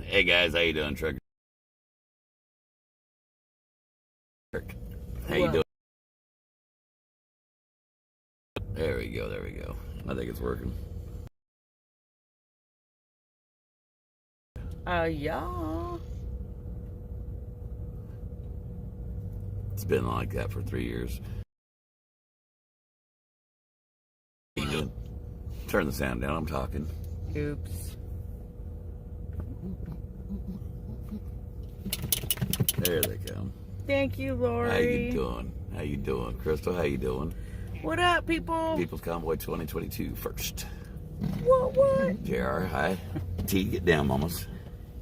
Hey guys, how you doing, Trucker? How you doing? There we go, there we go. I think it's working. Yeah. It's been like that for 3 years. How you doing? Turn the sound down, I'm talking. Oops. There they come. Thank you, Lori. How you doing? How you doing? Crystal, how you doing? What up, people? People's Convoy 2022 first. What? JR, hi. T, get down, mamas.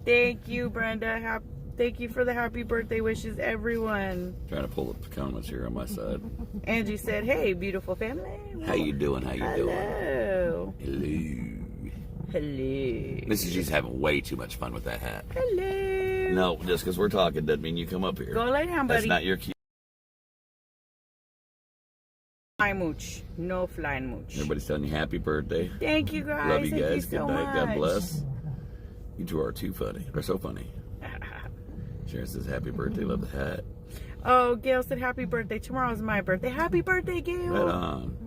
Thank you, Brenda. Thank you for the happy birthday wishes, everyone. Trying to pull up the comments here on my side. Angie said, hey, beautiful family. How you doing? How you doing? Hello. Hello. Mrs. G's having way too much fun with that hat. Hello. No, just because we're talking doesn't mean you come up here. Go lay down, buddy. That's not your key. Fly mooch. No flying mooch. Everybody's telling you happy birthday. Thank you, guys. Love you Thank guys. you Good so night. much. God bless. You two are too funny. They're so funny. Sharon says happy birthday. Love the hat. Oh, Gail said happy birthday. Tomorrow's my birthday. Happy birthday, Gail. Right on.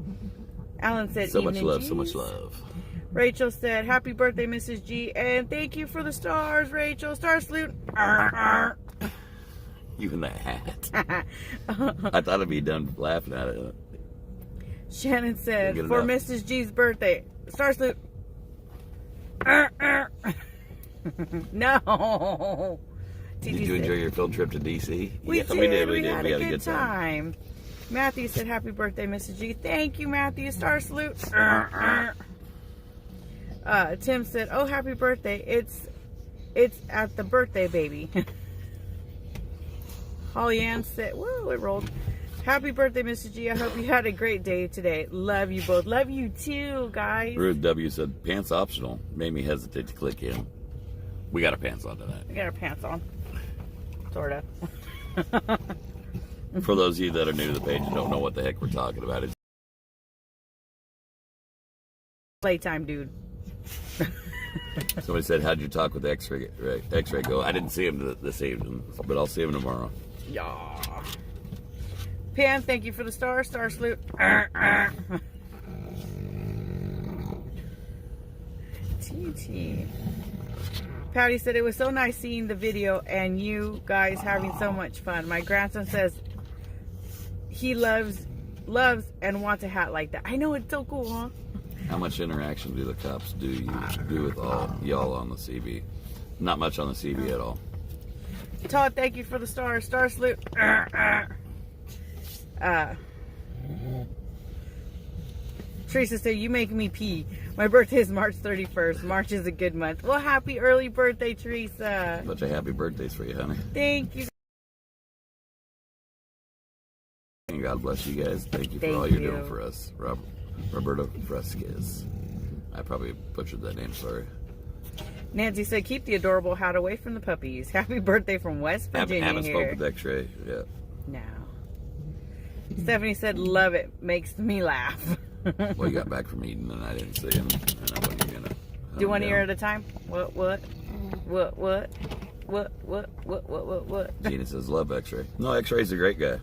Alan said So much evening love. G's. So much love. Rachel said, happy birthday, Mrs. G, and thank you for the stars, Rachel. Star salute. Even the hat. I thought I'd be done laughing at it. Shannon said, Good for enough. Mrs. G's birthday, star salute. No. Did you enjoy your field trip to D.C.? We Yeah, did. we We had a good time. time. Matthew said, happy birthday, Mrs. G. Thank you, Matthew. Star salute. Tim said, oh, happy birthday. It's at the birthday, baby. Holly Ann said, whoa, it rolled. Happy birthday, Mrs. G. I hope you had a great day today. Love you both. Love you too, guys. Ruth W. said, pants optional. Made me hesitate to click in. We got our pants on tonight. We got our pants on. Sorta. For those of you that are new to the page and don't know what the heck we're talking about, it's Playtime, dude. somebody said, how'd you talk with X-Ray go? I didn't see him this evening, but I'll see him tomorrow. Yeah. Pam, thank you for the star salute. TT. Patty said it was so nice seeing the video and you guys having so much fun. My grandson says he loves and wants a hat like that. I know, it's so cool, huh? How much interaction do the cops do with all y'all on the CB? Not much on the CB at all. Todd, thank you for the star salute. Teresa said, you make me pee. My birthday is March 31st. March is a good month. Well, happy early birthday, Teresa. Bunch of happy birthdays for you, honey. Thank you. And God bless you guys. Thank you for all you're doing for us. Roberto Fresquez. I probably butchered that name, sorry. Nancy said, keep the adorable hat away from the puppies. Happy birthday from West Virginia. Haven't here. spoken with X-Ray yet. No. Stephanie said, love it. Makes me laugh. Well, he got back from Eden and I didn't see him. And I wasn't gonna Do one ear at a time. What? Gina says, love X-Ray. No, X-Ray's a great guy.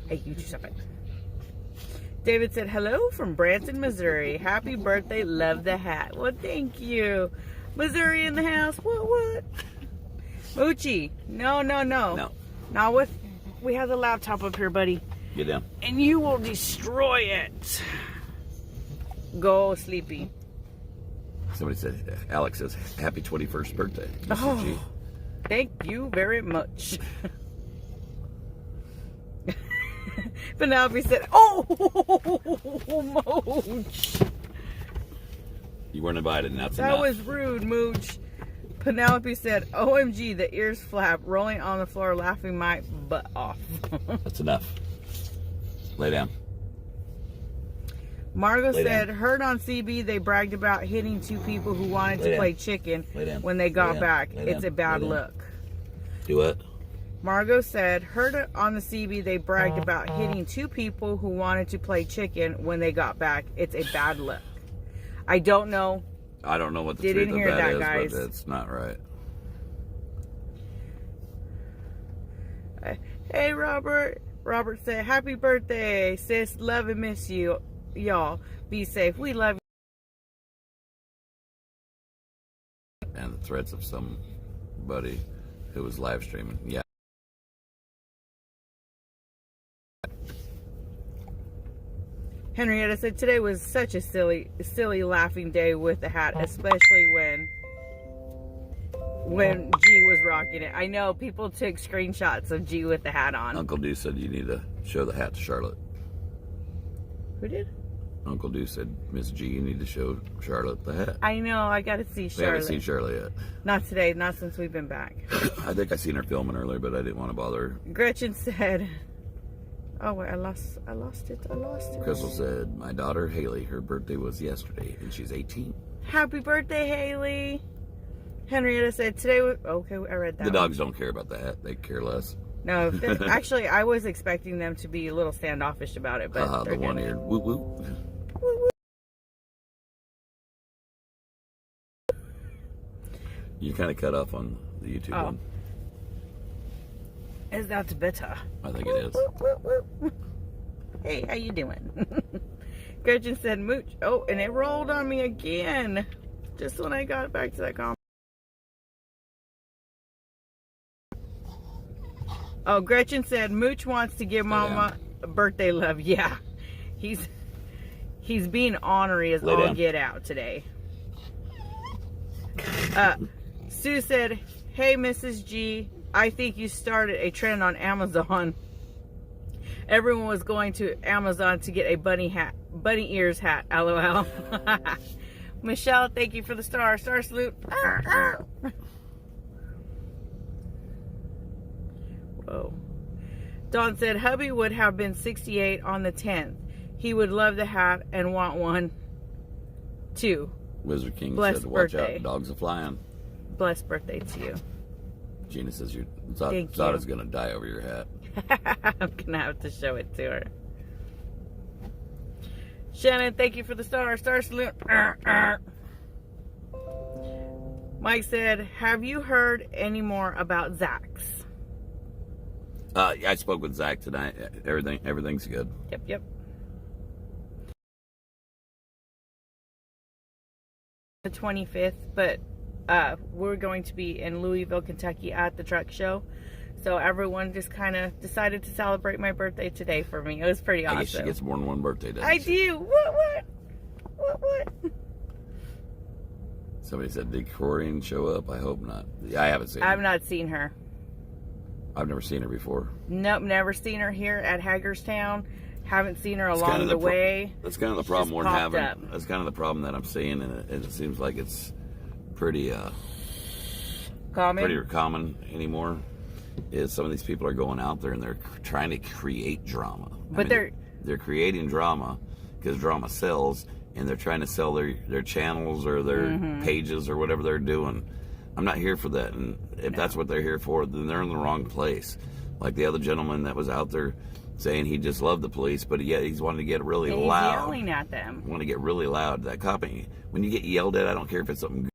Hey, you just stop it. David said, hello from Branson, Missouri. Happy birthday. Love the hat. Well, thank you. Missouri in the house. What? Moochie. No. No. Not with, we have the laptop up here, buddy. Get down. And you will destroy it. Go, Sleepy. Somebody said, Alex says, happy 21st birthday, Mr. Oh, G. thank you very much. Penelope said, oh, Mooch. You weren't invited, and that's That enough. was rude, Mooch. Penelope said, OMG, the ears flap, rolling on the floor, laughing my butt off. That's enough. Lay down. Margot Lay said, down. heard on CB they bragged about hitting two people who wanted to play chicken when they got back. It's a bad look. Do what? Margot said, heard on the CB they bragged about hitting two people who wanted to play chicken when they got back. It's a bad look. I don't know I don't know what the Didn't truth hear of that that, is, guys. but it's not right. Hey, Robert. Robert said, happy birthday, sis. Love and miss you. Y'all, be safe. We love you. And the threats of somebody who was live streaming. Yeah. Henrietta said, today was such a silly laughing day with the hat, especially when G was rocking it. I know people took screenshots of G with the hat on. Uncle Deuce said you need to show the hat to Charlotte. Who did? Uncle Deuce said, Miss G, you need to show Charlotte the hat. I know, I gotta see Charlotte. We haven't seen Charlotte yet. Not today, not since we've been back. I think I seen her filming earlier, but I didn't want to bother her. Gretchen said, oh wait, I lost it. Crystal said, my daughter Haley, her birthday was yesterday, and she's 18. Happy birthday, Haley. Henrietta said, today was, okay, I read that. The dogs don't care about the hat. They care less. No, actually, I was expecting them to be a little standoffish about it, but the one-eared whoop whoop. Woo, woo. You kind of cut off on the YouTube one. Is that better? I think it is. Hey, how you doing? Gretchen said, mooch. Oh, and it rolled on me again. Just when I got back to that comment. Oh, Gretchen said, Mooch wants to give Mama a birthday love. Yeah, he's being ornery as all get out today. Sue said, hey, Mrs. G, I think you started a trend on Amazon. Everyone was going to Amazon to get a bunny ears hat. LOL. Michelle, thank you for the star salute. Whoa. Dawn said, hubby would have been 68 on the 10th. He would love the hat and want one too. Wizard King Blessed said, watch birthday. out, dogs are flying. Blessed birthday to you. Gina says, Zada's going to die over your hat. I'm going to have to show it to her. Shannon, thank you for the star salute. Mike said, have you heard any more about Zach's? I spoke with Zach tonight. Everything's good. Yep. The 25th, but we're going to be in Louisville, Kentucky at the truck show. So everyone just kind of decided to celebrate my birthday today for me. It was pretty awesome. I guess she gets more than one birthday, doesn't I she? do. What? Somebody said, did Corinne show up? I hope not. I haven't seen her. I've not seen her. I've never seen her before. Nope, never seen her here at Hagerstown. Haven't seen her along the way. That's kind of the problem we're having. Up. That's kind of the problem that I'm seeing, and it seems like it's pretty common anymore. Is some of these people are going out there and they're trying to create drama. But they're creating drama because drama sells, and they're trying to sell their channels or their pages or whatever they're doing. I'm not here for that, and if that's what they're here for, then they're in the wrong place. Like the other gentleman that was out there saying he just loved the police, but yet he's wanting to get really loud. He's yelling at them. Want to get really loud. That cop, when you get yelled at, I don't care if it's something good.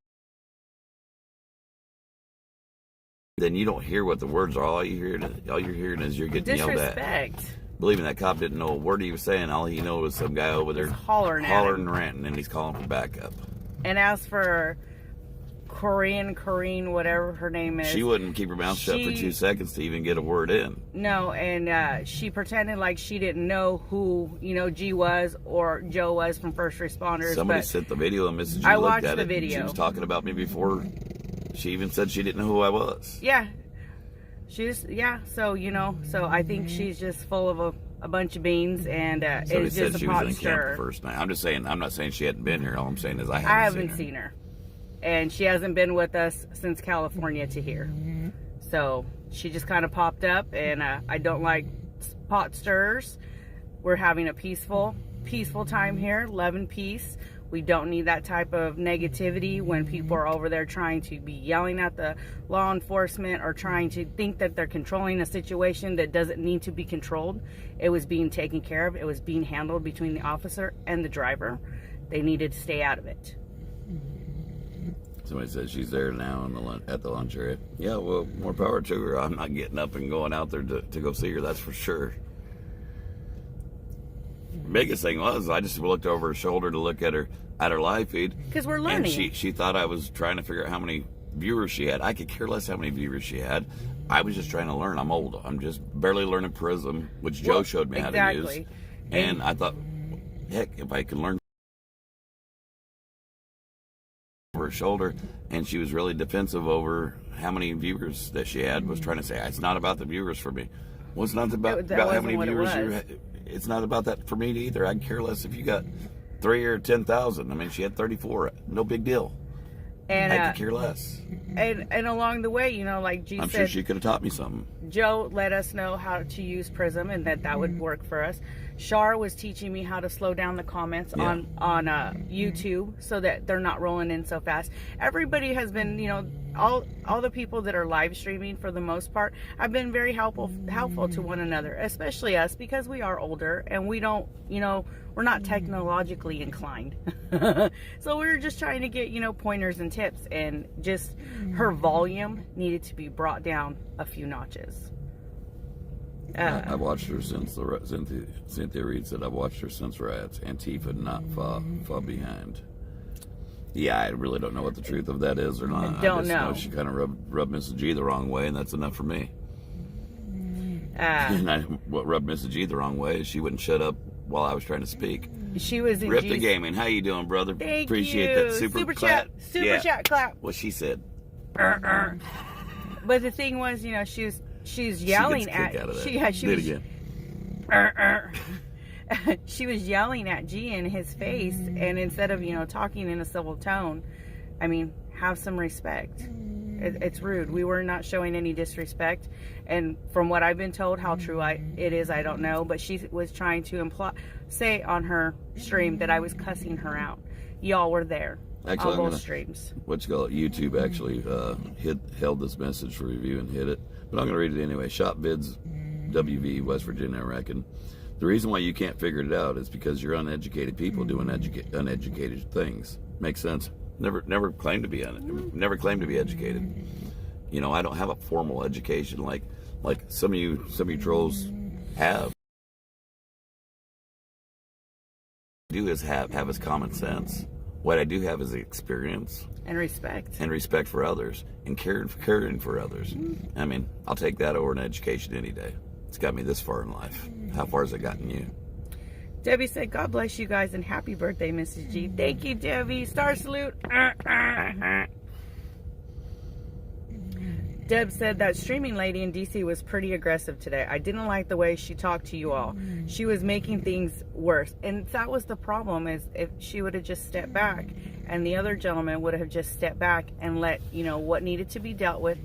Then you don't hear what the words are. All you're hearing is you're getting yelled at. Disrespect. Believe me, that cop didn't know a word he was saying. All he knew was some guy over there hollering and ranting, and he's calling for backup. And as for Corinne, whatever her name is, she wouldn't keep her mouth shut for 2 seconds to even get a word in. No, and she pretended like she didn't know who G was or Joe was from First Responders. Somebody sent the video, and Mrs. G I looked watched at the it. video. She was talking about me before she even said she didn't know who I was. Yeah, So so I think she's just full of a bunch of beans, and it's just a pot stirrer. Somebody said she was in camp the first night. I'm not saying she hadn't been here. All I'm saying is I haven't seen her. And she hasn't been with us since California to here. So she just kind of popped up, and I don't like pot stirrers. We're having a peaceful time here, love and peace. We don't need that type of negativity when people are over there trying to be yelling at the law enforcement or trying to think that they're controlling a situation that doesn't need to be controlled. It was being taken care of. It was being handled between the officer and the driver. They needed to stay out of it. Somebody says she's there now at the lunch area. Yeah, well, more power to her. I'm not getting up and going out there to go see her, that's for sure. Biggest thing was I just looked over her shoulder to look at her live feed. Because we're learning. And she thought I was trying to figure out how many viewers she had. I could care less how many viewers she had. I was just trying to learn. I'm old. I'm just barely learning Prism, which Joe showed me how to use. And I thought, heck, if I could learn over her shoulder. And she was really defensive over how many viewers that she had. Was trying to say, it's not about the viewers for me. Well, it's not about how many viewers you had. It's not about that for me either. I care less if you got 3 or 10,000. I mean, she had 34. No big deal. And I could care less. And along the way, you know, like G said, I'm sure she could have taught me something. Joe let us know how to use Prism and that would work for us. Shar was teaching me how to slow down the comments on YouTube so that they're not rolling in so fast. Everybody has been, you know, all the people that are live streaming for the most part have been very helpful to one another, especially us, because we are older and we don't, you know, we're not technologically inclined. So we were just trying to get, you know, pointers and tips, and just her volume needed to be brought down a few notches. I've watched her since Cynthia Reed said I've watched her since Rats. Antifa, not far behind. Yeah, I really don't know what the truth of that is or not. I just know she kind of rubbed Mrs. G the wrong way, and that's enough for me. What rubbed Mrs. G the wrong way is she wouldn't shut up while I was trying to speak. She was in Rip the Gaming. How you doing, brother? Appreciate that super chat. Super chat clap. What she said. But the thing was, you know, she's yelling at. She was. Again. She was yelling at G in his face, and instead of, you know, talking in a civil tone, I mean, have some respect. It's rude. We were not showing any disrespect, and from what I've been told, how true it is, I don't know. But she was trying to say on her stream that I was cussing her out. Y'all were there. Actually, on both streams. YouTube actually held this message for review and hid it, but I'm going to read it anyway. Shop Vids, WV, West Virginia, I reckon. The reason why you can't figure it out is because you're uneducated people doing uneducated things. Makes sense. Never claimed to be educated. You know, I don't have a formal education like some of you trolls have. What I do is have is common sense. What I do have is experience and respect for others, and caring for others. I mean, I'll take that over an education any day. It's got me this far in life. How far has it gotten you? Debbie said, God bless you guys and happy birthday, Mrs. G. Thank you, Debbie. Star salute. Deb said that streaming lady in DC was pretty aggressive today. I didn't like the way she talked to you all. She was making things worse. And that was the problem, is if she would have just stepped back and the other gentleman would have just stepped back and let, you know, what needed to be dealt with,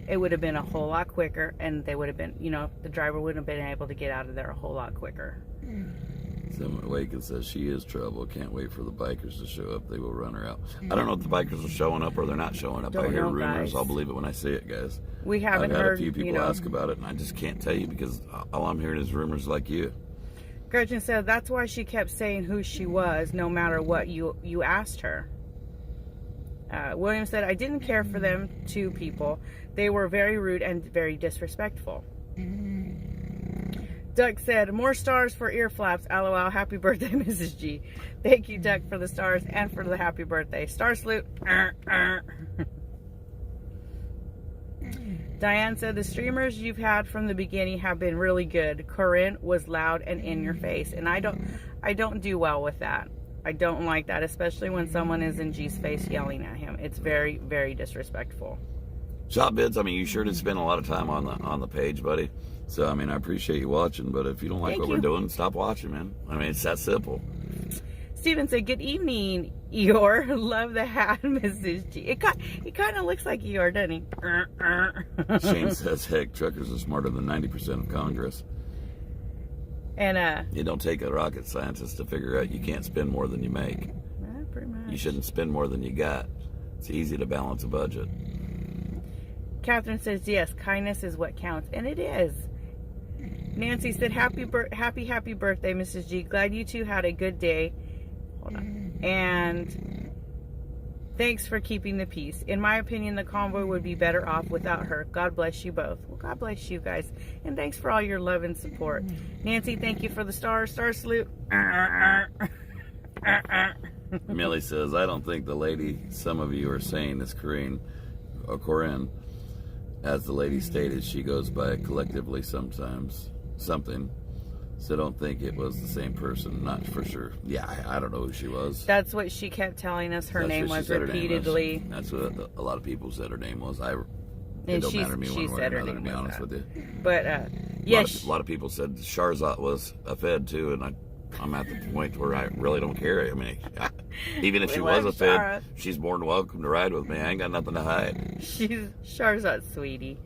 it would have been a whole lot quicker, and they would have been, you know, the driver wouldn't have been able to get out of there a whole lot quicker. Someone Waken says she is trouble. Can't wait for the bikers to show up. They will run her out. I don't know if the bikers are showing up or they're not showing up. I hear rumors. I'll believe it when I see it, guys. We haven't heard. I've had a few people ask about it, and I just can't tell you because all I'm hearing is rumors like you. Gretchen said that's why she kept saying who she was, no matter what you asked her. William said, I didn't care for them two people. They were very rude and very disrespectful. Duck said, more stars for ear flaps. LOL. Happy birthday, Mrs. G. Thank you, Duck, for the stars and for the happy birthday. Star salute. Diane said, the streamers you've had from the beginning have been really good. Corinne was loud and in your face, and I don't do well with that. I don't like that, especially when someone is in G's face yelling at him. It's very, very disrespectful. Shop Bids, I mean, you sure did spend a lot of time on the page, buddy. So, I mean, I appreciate you watching, but if you don't like what we're doing, stop watching, man. I mean, it's that simple. Steven said, good evening, Eeyore. Love the hat, Mrs. G. It kind of looks like Eeyore, doesn't he? Shane says, heck, truckers are smarter than 90% of Congress. And, it don't take a rocket scientist to figure out you can't spend more than you make. Pretty much. You shouldn't spend more than you got. It's easy to balance a budget. Catherine says, yes, kindness is what counts. And it is. Nancy said, happy birthday, Mrs. G. Glad you two had a good day. Hold on. And Thanks for keeping the peace. In my opinion, the convoy would be better off without her. God bless you both. Well, God bless you guys. And thanks for all your love and support. Nancy, thank you for the star salute. Millie says, I don't think the lady some of you are saying is Corinne. As the lady stated, she goes by collectively sometimes. Something. So I don't think it was the same person. Not for sure. Yeah, I don't know who she was. That's what she kept telling us her name was repeatedly. That's what a lot of people said her name was. It don't matter to me one way or another, to be honest with you. But, yes. A lot of people said Sharzat was a Fed, too, and I'm at the point where I really don't care. I mean, even if she was a Fed, she's more than welcome to ride with me. I ain't got nothing to hide. She's Sharzat's sweetie.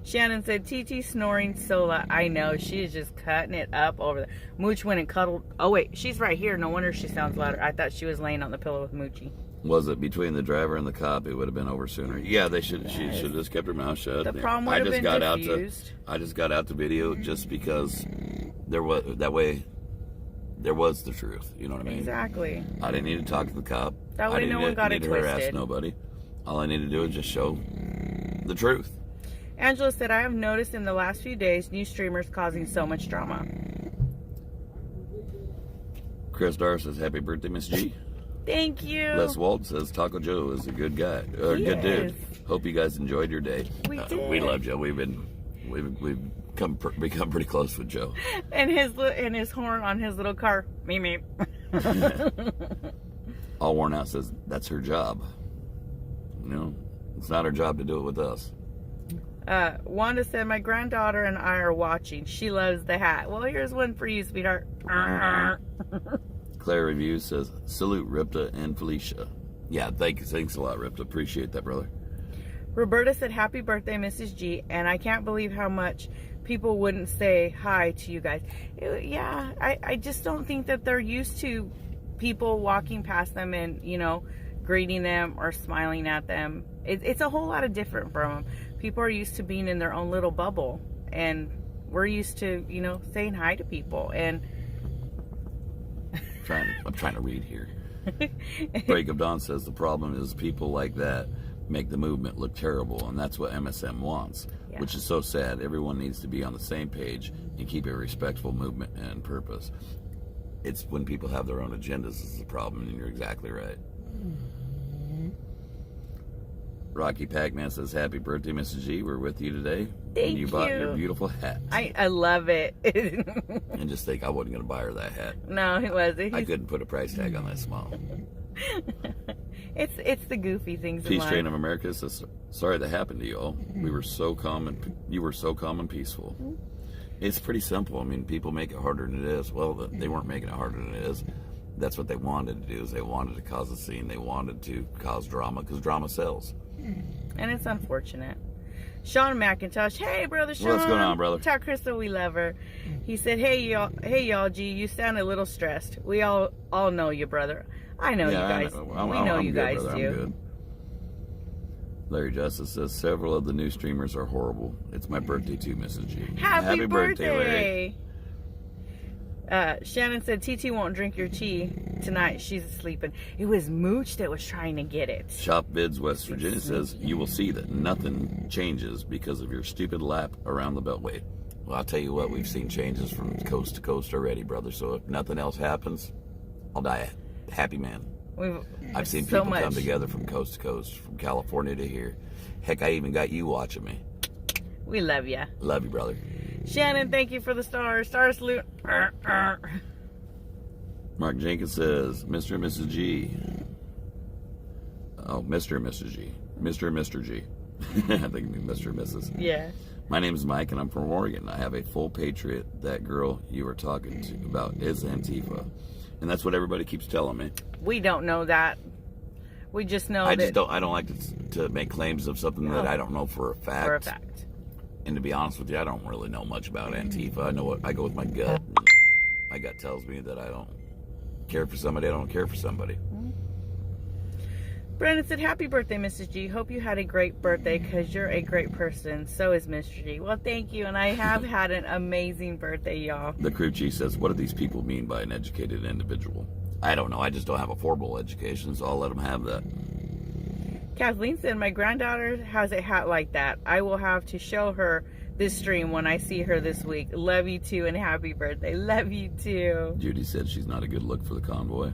Shannon said, TT snoring so loud. I know, she's just cutting it up over there. Mooch went and cuddled. Oh, wait, she's right here. No wonder she sounds louder. I thought she was laying on the pillow with Moochie. Was it between the driver and the cop? It would have been over sooner. Yeah, she should have just kept her mouth shut. The problem would have been diffused. I just got out the video just because there was the truth. You know what I mean? Exactly. I didn't need to talk to the cop. That way no one got it twisted. I didn't need to harass nobody. All I need to do is just show the truth. Angela said, I have noticed in the last few days new streamers causing so much drama. Chris Dar says, happy birthday, Miss G. Thank you. Les Walt says, Taco Joe is a good guy. Good dude. Hope you guys enjoyed your day. We did. We love Joe. We've become pretty close with Joe. And his horn on his little car. Me. All worn out says, that's her job. You know, it's not her job to do it with us. Wanda said, my granddaughter and I are watching. She loves the hat. Well, here's one for you, sweetheart. Claire Reviews says, salute Ripta and Felicia. Yeah, thanks a lot, Ripta. Appreciate that, brother. Roberta said, happy birthday, Mrs. G. And I can't believe how much people wouldn't say hi to you guys. I just don't think that they're used to people walking past them and, greeting them or smiling at them. It's a whole lot of different from them. People are used to being in their own little bubble, and we're used to, saying hi to people. And I'm trying to read here. Break of Dawn says the problem is people like that make the movement look terrible, and that's what MSM wants, which is so sad. Everyone needs to be on the same page and keep a respectful movement and purpose. It's when people have their own agendas is the problem, and you're exactly right. Rocky Pac-Man says, happy birthday, Mrs. G. We're with you today. Thank you. You bought your beautiful hat. I love it. And just think I wasn't going to buy her that hat. No, it wasn't. I couldn't put a price tag on that smile. It's the goofy things Peace in life. Train of America says, sorry that happened to you all. We were so calm and you were so calm and peaceful. It's pretty simple. I mean, people make it harder than it is. Well, they weren't making it harder than it is. That's what they wanted to do, is they wanted to cause a scene. They wanted to cause drama, because drama sells. And it's unfortunate. Sean McIntosh, hey brother Sean. What's going on, brother? Tell Crystal we love her. He said, hey y'all, G, you sound a little stressed. We all know you, brother. I know you guys. We know you guys do. I'm good. Larry Justice says several of the new streamers are horrible. It's my birthday too, Mrs. G. Happy birthday, Larry. Shannon said TT won't drink your tea tonight. She's sleeping. It was Mooch that was trying to get it. Shop Bids West Virginia says you will see that nothing changes because of your stupid lap around the Beltway. Well, I'll tell you what, we've seen changes from coast to coast already, brother. So if nothing else happens, I'll die a happy man. I've seen people come together from coast to coast, from California to here. Heck, I even got you watching me. We love you. Love you, brother. Shannon, thank you for the stars. Star salute. Mark Jenkins says, Mr. and Mrs. G. Oh, Mr. and Mrs. G. Mr. and Mr. G. I think it means Mr. and Mrs. Yeah. My name is Mike, and I'm from Oregon. I have a full Patriot. That girl you were talking to about is Antifa. And that's what everybody keeps telling me. We don't know that. We just know I don't like to make claims of something that I don't know for a fact. For a fact. And to be honest with you, I don't really know much about Antifa. I know what I go with my gut. My gut tells me that I don't care for somebody. I don't care for somebody. Brandon said, happy birthday, Mrs. G. Hope you had a great birthday because you're a great person. So is Mr. G. Well, thank you. And I have had an amazing birthday, y'all. The crew chief says, what do these people mean by an educated individual? I don't know. I just don't have a formal education, so I'll let them have that. Kathleen said, my granddaughter has a hat like that. I will have to show her this stream when I see her this week. Love you too and happy birthday. Love you too. Judy said she's not a good look for the convoy.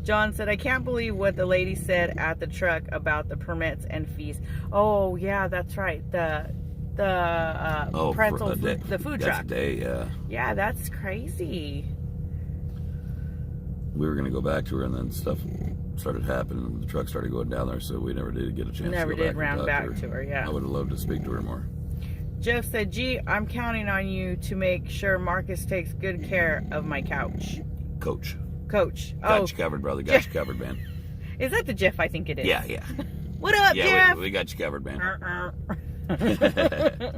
John said, I can't believe what the lady said at the truck about the permits and fees. Oh, yeah, that's right. The pretzel, the food truck. That's a day, yeah. Yeah, that's crazy. We were going to go back to her, and then stuff started happening. The truck started going down there, so we never did get a chance never to go did back round back to her, yeah. I would have loved to speak to her more. Jeff said, gee, I'm counting on you to make sure Marcus takes good care of my couch. Coach. Got you covered, brother. Got you covered, man. Is that the Jeff I think it is? Yeah. What up, Jeff? We got you covered, man.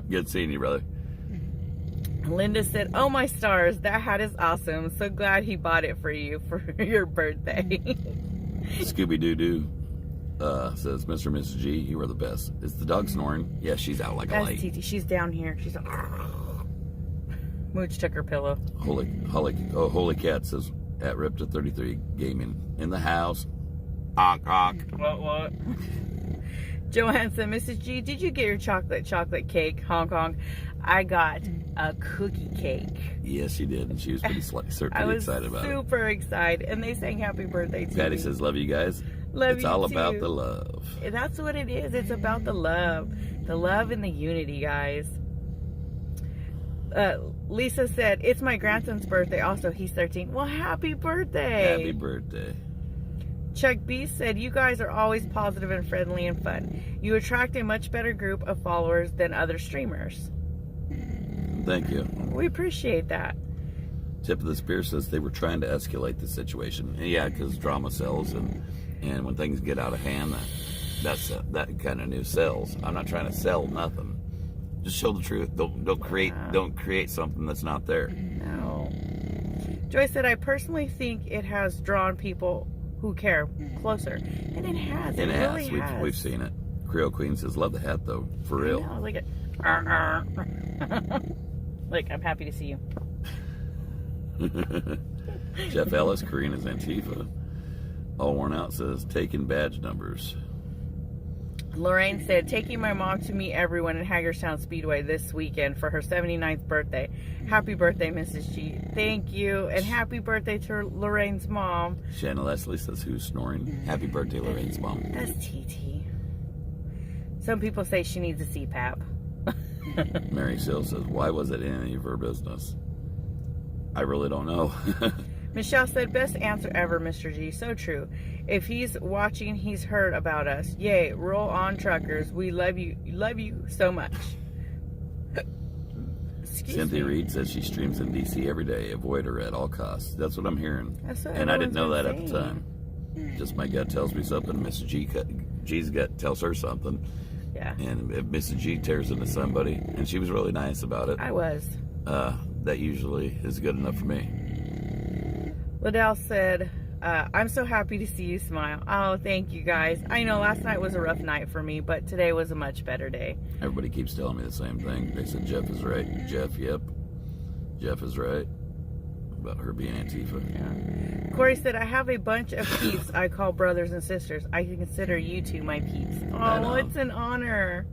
Good seeing you, brother. Linda said, oh my stars, that hat is awesome. So glad he bought it for you for your birthday. Scooby-Doo says, Mr. and Mrs. G, you are the best. Is the dog snoring? Yeah, she's out like a light. That's TT. She's down here. She's like, Mooch took her pillow. Holy Cat says, at Ripta 33 Gaming in the house. Honk. What? Joanne said, Mrs. G, did you get your chocolate cake? Hong Kong. I got a cookie cake. Yes, she did. And she was pretty excited about it. Super excited. And they sang happy birthday to Patty me. says, love you guys. Love it's you all too. about the love. That's what it is. It's about the love. The love and the unity, guys. Lisa said, it's my grandson's birthday also. He's 13. Well, happy birthday. Happy birthday. Chuck B said, you guys are always positive and friendly and fun. You attract a much better group of followers than other streamers. Thank you. We appreciate that. Tip of the spear says they were trying to escalate the situation. And yeah, because drama sells, and when things get out of hand, that kind of news sells. I'm not trying to sell nothing. Just show the truth. Don't create something that's not there. No. Joy said, I personally think it has drawn people who care closer, and it has. It really has. We've seen it. Creole Queen says, love the hat though, for real. I know, look at. Look, I'm happy to see you. Jeff Ellis, Karina's Antifa, all worn out, says, taking badge numbers. Lorraine said, taking my mom to meet everyone in Hagerstown Speedway this weekend for her 79th birthday. Happy birthday, Mrs. G. Thank you, and happy birthday to Lorraine's mom. Shanna Leslie says, who's snoring? Happy birthday, Lorraine's mom. That's TT. Some people say she needs a CPAP. Mary Sill says, why was it any of her business? I really don't know. Michelle said, best answer ever, Mr. G. So true. If he's watching, he's heard about us. Yay, roll on, truckers. We love you. Love you so much. Cynthia Reed says she streams in DC every day. Avoid her at all costs. That's what I'm hearing. That's what and I didn't know that saying. at the time. Just my gut tells me something. Mrs. G's gut tells her something. Yeah. And if Mrs. G tears into somebody, and she was really nice about it. I was. That usually is good enough for me. Liddell said, I'm so happy to see you smile. Oh, thank you guys. I know last night was a rough night for me, but today was a much better day. Everybody keeps telling me the same thing. They said Jeff is right. Jeff, yep. Jeff is right about her being Antifa. Yeah. Corey said, I have a bunch of peeps I call brothers and sisters. I consider you two my peeps. Oh, it's an honor.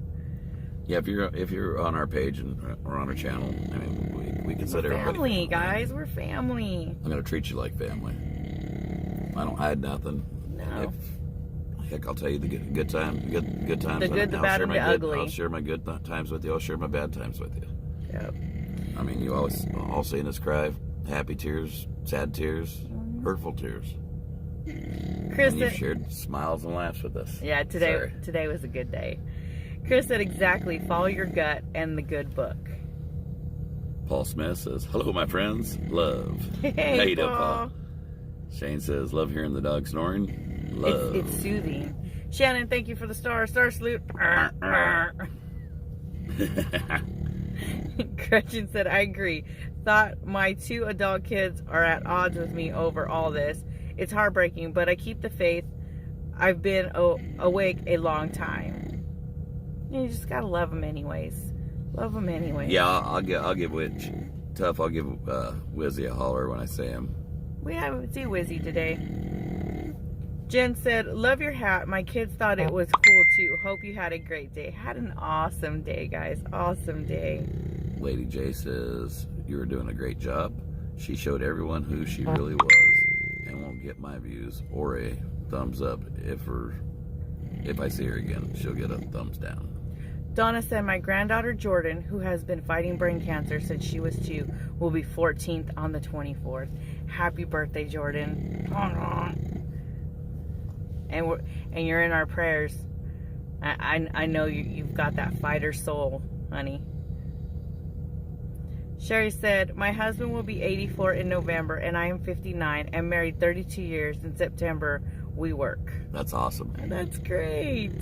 Yeah, if you're on our page and or on our channel, I mean, we consider family, everybody family. Guys. We're family. I'm gonna treat you like family. I don't hide nothing. No. Heck, I'll tell you the good times. Good times. The good, the bad, and the ugly. I'll share my good times with you. I'll share my bad times with you. Yep. I mean, you always all seeing us cry, happy tears, sad tears, hurtful tears. Chris, and you've shared smiles and laughs with us. Yeah, today was a good day. Chris said, exactly, follow your gut and the good book. Paul Smith says, hello, my friends. Love. Hey, how you doing, Paul? Paul? Shane says, love hearing the dog snoring. Love. It's soothing. Shannon, thank you for the star salute. Gretchen said, I agree. Thought my 2 adult kids are at odds with me over all this. It's heartbreaking, but I keep the faith. I've been awake a long time. You just gotta love them anyways. Love them anyways. Yeah, I'll give Witch tough. I'll give Wizzy a holler when I see him. We haven't seen Wizzy today. Jen said, love your hat. My kids thought it was cool too. Hope you had a great day. Had an awesome day, guys. Awesome day. Lady J says, you were doing a great job. She showed everyone who she really was and won't get my views or a thumbs up. If I see her again, she'll get a thumbs down. Donna said, my granddaughter Jordan, who has been fighting brain cancer since she was 2, will be 14th on the 24th. Happy birthday, Jordan. And you're in our prayers. I know you've got that fighter soul, honey. Sherry said, my husband will be 84 in November and I am 59 and married 32 years. In September, we work. That's awesome. That's great.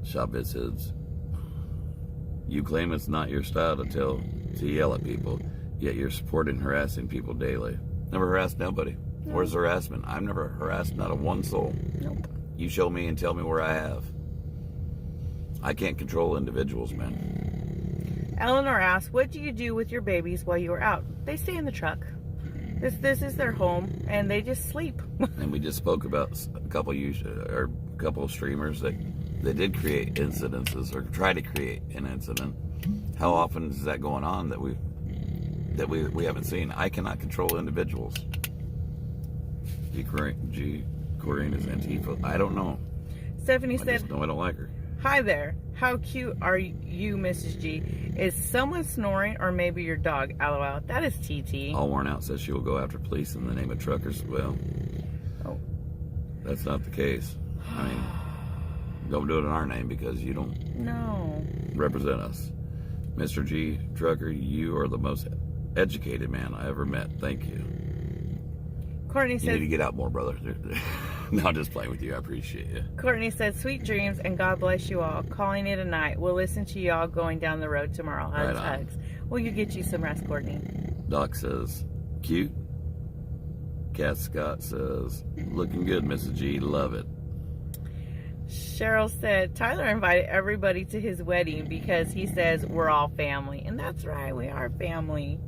Shopbit says, you claim it's not your style to yell at people, yet you're supporting harassing people daily. Never harassed nobody. No. Where's harassment? I've never harassed not a one soul. Nope. You show me and tell me where I have. I can't control individuals, man. Eleanor asked, what do you do with your babies while you are out? They stay in the truck. This is their home, and they just sleep. And we just spoke about a couple of streamers that did create incidences or try to create an incident. How often is that going on that we haven't seen? I cannot control individuals. G. Corrine is Antifa. I don't know. Stephanie said, just know I don't like her. Hi there. How cute are you, Mrs. G? Is someone snoring or maybe your dog? LOL. That is TT. All worn out says she will go after police in the name of truckers. Well, that's not the case. I mean, don't do it in our name because you don't represent us. Mr. G, trucker, you are the most educated man I ever met. Thank you. Courtney said, you need to get out more, brother. No, I'm just playing with you. I appreciate you. Courtney said, sweet dreams and God bless you all. Calling it a night. We'll listen to y'all going down the road tomorrow. Hugs, hugs. Well, you get you some rest, Courtney. Doc says, cute. Cat Scott says, looking good, Mrs. G. Love it. Cheryl said, Tyler invited everybody to his wedding because he says we're all family. And that's right. We are family.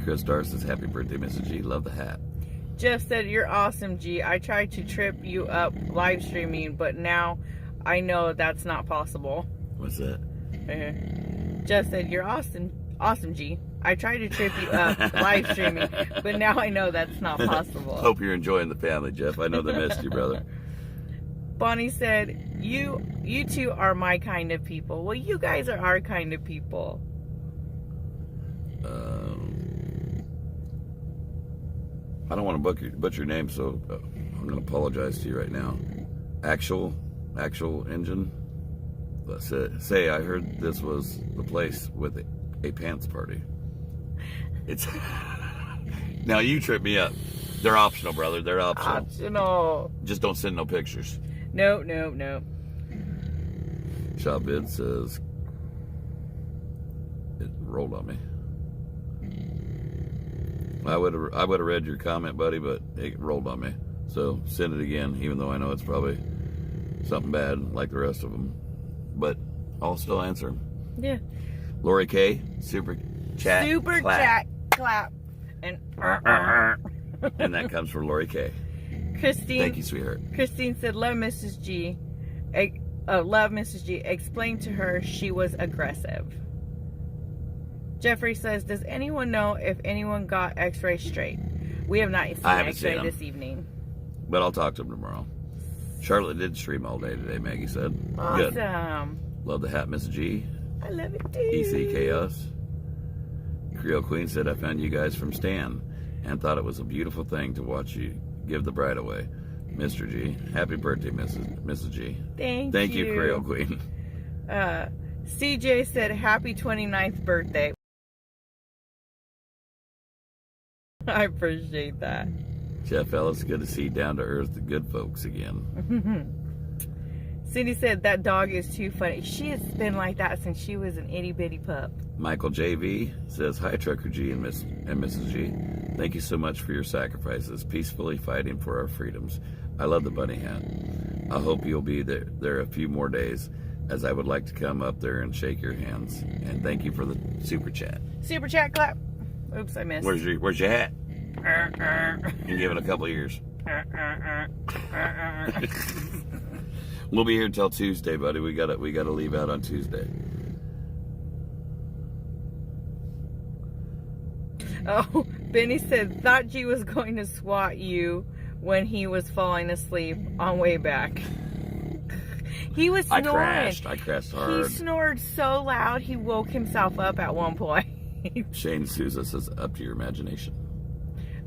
Chris Starr says, happy birthday, Mrs. G. Love the hat. Jeff said, you're awesome, G. I tried to trip you up live streaming, but now I know that's not possible. What's that? Jeff said, you're awesome, G. I tried to trip you up live streaming, but now I know that's not possible. Hope you're enjoying the family, Jeff. I know they missed you, brother. Bonnie said, you two are my kind of people. Well, you guys are our kind of people. I don't want to butcher your name, so I'm going to apologize to you right now. Actual engine. Say, I heard this was the place with a pants party. It's now you trip me up. They're optional, brother. They're optional. Optional. Just don't send no pictures. No. Shop Vid says it rolled on me. I would have read your comment, buddy, but it rolled on me. So send it again, even though I know it's probably something bad like the rest of them. But I'll still answer them. Yeah. Lori K, super chat clap. And and that comes from Lori K. Christine. Thank you, sweetheart. Christine said, love Mrs. G. Love Mrs. G. Explained to her she was aggressive. Jeffrey says, does anyone know if anyone got x-ray straight? We have not seen x-ray this evening. But I'll talk to them tomorrow. Charlotte did stream all day today, Maggie said. Awesome. Good. Love the hat, Mrs. G. I love it too. EC Chaos. Creole Queen said, I found you guys from Stan and thought it was a beautiful thing to watch you give the bride away. Mr. G. Happy birthday, Mrs. G. Thank you, Creole Queen. CJ said, happy 29th birthday. I appreciate that. Jeff Ellis, good to see down to earth the good folks again. Cindy said that dog is too funny. She has been like that since she was an itty bitty pup. Michael JV says, hi Trucker G and Mrs. G. Thank you so much for your sacrifices, peacefully fighting for our freedoms. I love the bunny hat. I hope you'll be there a few more days, as I would like to come up there and shake your hands. And thank you for the super chat. Super chat clap. Oops, I missed. Where's your hat? And give it a couple of years. We'll be here until Tuesday, buddy. We gotta leave out on Tuesday. Oh, Benny said, thought G was going to swat you when he was falling asleep on way back. He was snoring. I crashed hard. He snored so loud he woke himself up at one point. Shane Souza says, up to your imagination.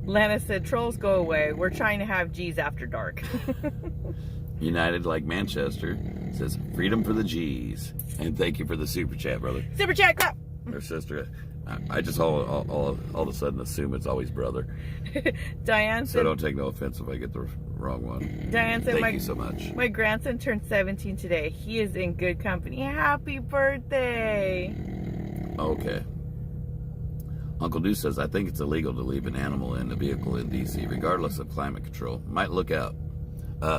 Lana said, trolls go away. We're trying to have G's after dark. United Like Manchester says, freedom for the G's. And thank you for the super chat, brother. Super chat, clap. Or sister. I just all of a sudden assume it's always brother. Diane said, so don't take no offense if I get the wrong one. Diane said, thank you so much. My grandson turned 17 today. He is in good company. Happy birthday. Okay. Uncle Deuce says, I think it's illegal to leave an animal in a vehicle in D.C. regardless of climate control. Might look out.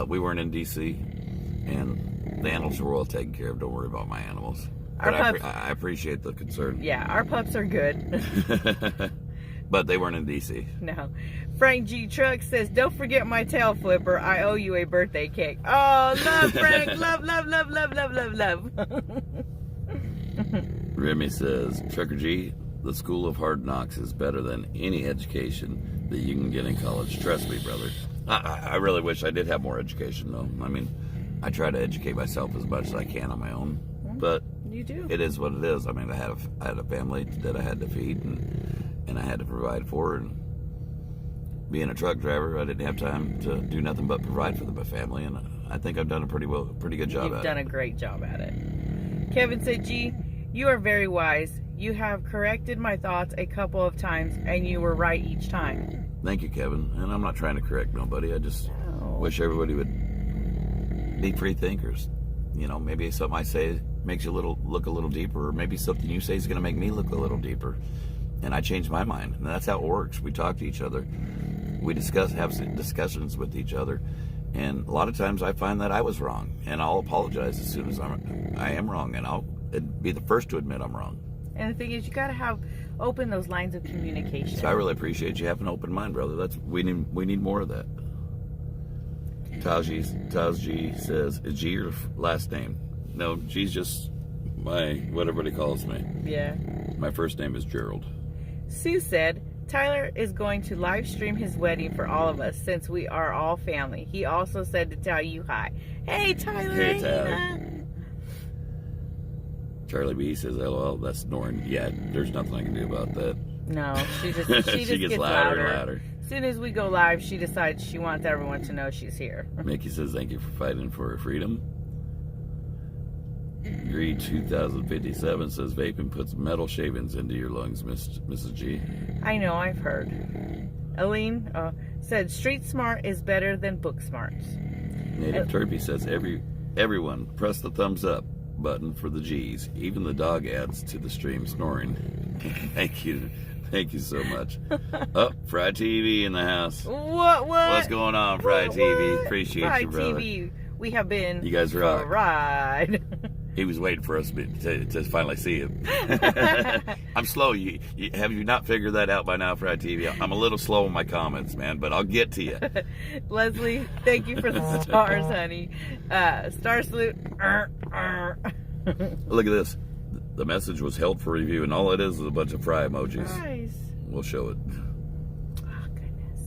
We weren't in D.C. and the animals were well taken care of. Don't worry about my animals. But I appreciate the concern. Yeah, our pups are good. But they weren't in D.C. No. Frank G. Truck says, don't forget my tail flipper. I owe you a birthday cake. Oh, love, Frank. Love, love, love, love, love, love, love. Remy says, TruckerG, the School of Hard Knocks is better than any education that you can get in college. Trust me, brother. I really wish I did have more education, though. I mean, I try to educate myself as much as I can on my own. But you do. It is what it is. I mean, I had a family that I had to feed and I had to provide for. And being a truck driver, I didn't have time to do nothing but provide for my family. And I think I've done a pretty good job at it. You've done a great job at it. Kevin said, G, you are very wise. You have corrected my thoughts a couple of times, and you were right each time. Thank you, Kevin. And I'm not trying to correct nobody. I just wish everybody would be free thinkers. You know, maybe something I say makes you look a little deeper, or maybe something you say is going to make me look a little deeper. And I change my mind. And that's how it works. We talk to each other. We have discussions with each other. And a lot of times I find that I was wrong. And I'll apologize as soon as I am wrong. And I'll be the first to admit I'm wrong. And the thing is, you got to open those lines of communication. So I really appreciate you having an open mind, brother. We need more of that. Taz G says, is G your last name? No, G's just what everybody calls me. Yeah. My first name is Gerald. Sue said, Tyler is going to live stream his wedding for all of us since we are all family. He also said to tell you hi. Hey, Tyler. Hey, Tyler. Charlie B says, LOL, that's snoring. Yeah, there's nothing I can do about that. No, she just she gets louder and louder. As soon as we go live, she decides she wants everyone to know she's here. Mickey says, thank you for fighting for freedom. Greed 2057 says, vaping puts metal shavings into your lungs, Mrs. G. I know, I've heard. Aline said, street smart is better than book smarts. Native Turpy says, everyone, press the thumbs up button for the G's. Even the dog adds to the stream snoring. Thank you. Thank you so much. Oh, Fry TV in the house. What? What's going on, Fry TV? Appreciate Fry you, brother. TV, we have been you guys rock. For a ride. He was waiting for us to finally see him. I'm slow. Have you not figured that out by now, Fry TV? I'm a little slow in my comments, man, but I'll get to you. Leslie, thank you for the stars, honey. Star salute. Look at this. The message was held for review, and all it is a bunch of fry emojis. Nice. We'll show it. Oh, goodness.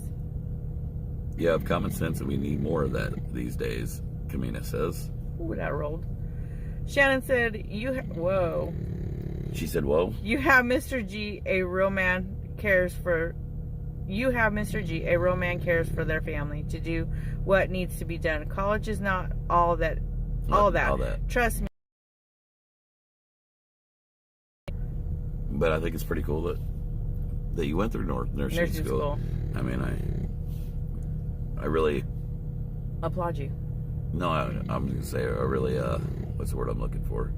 You have common sense, and we need more of that these days, Kamina says. Ooh, that rolled. Shannon said, whoa. She said, whoa? You have Mr. G, a real man cares for their family to do what needs to be done. College is not all that. Trust me. But I think it's pretty cool that you went through nursing school. I mean, I really applaud you. No, I'm going to say I really, what's the word I'm looking for?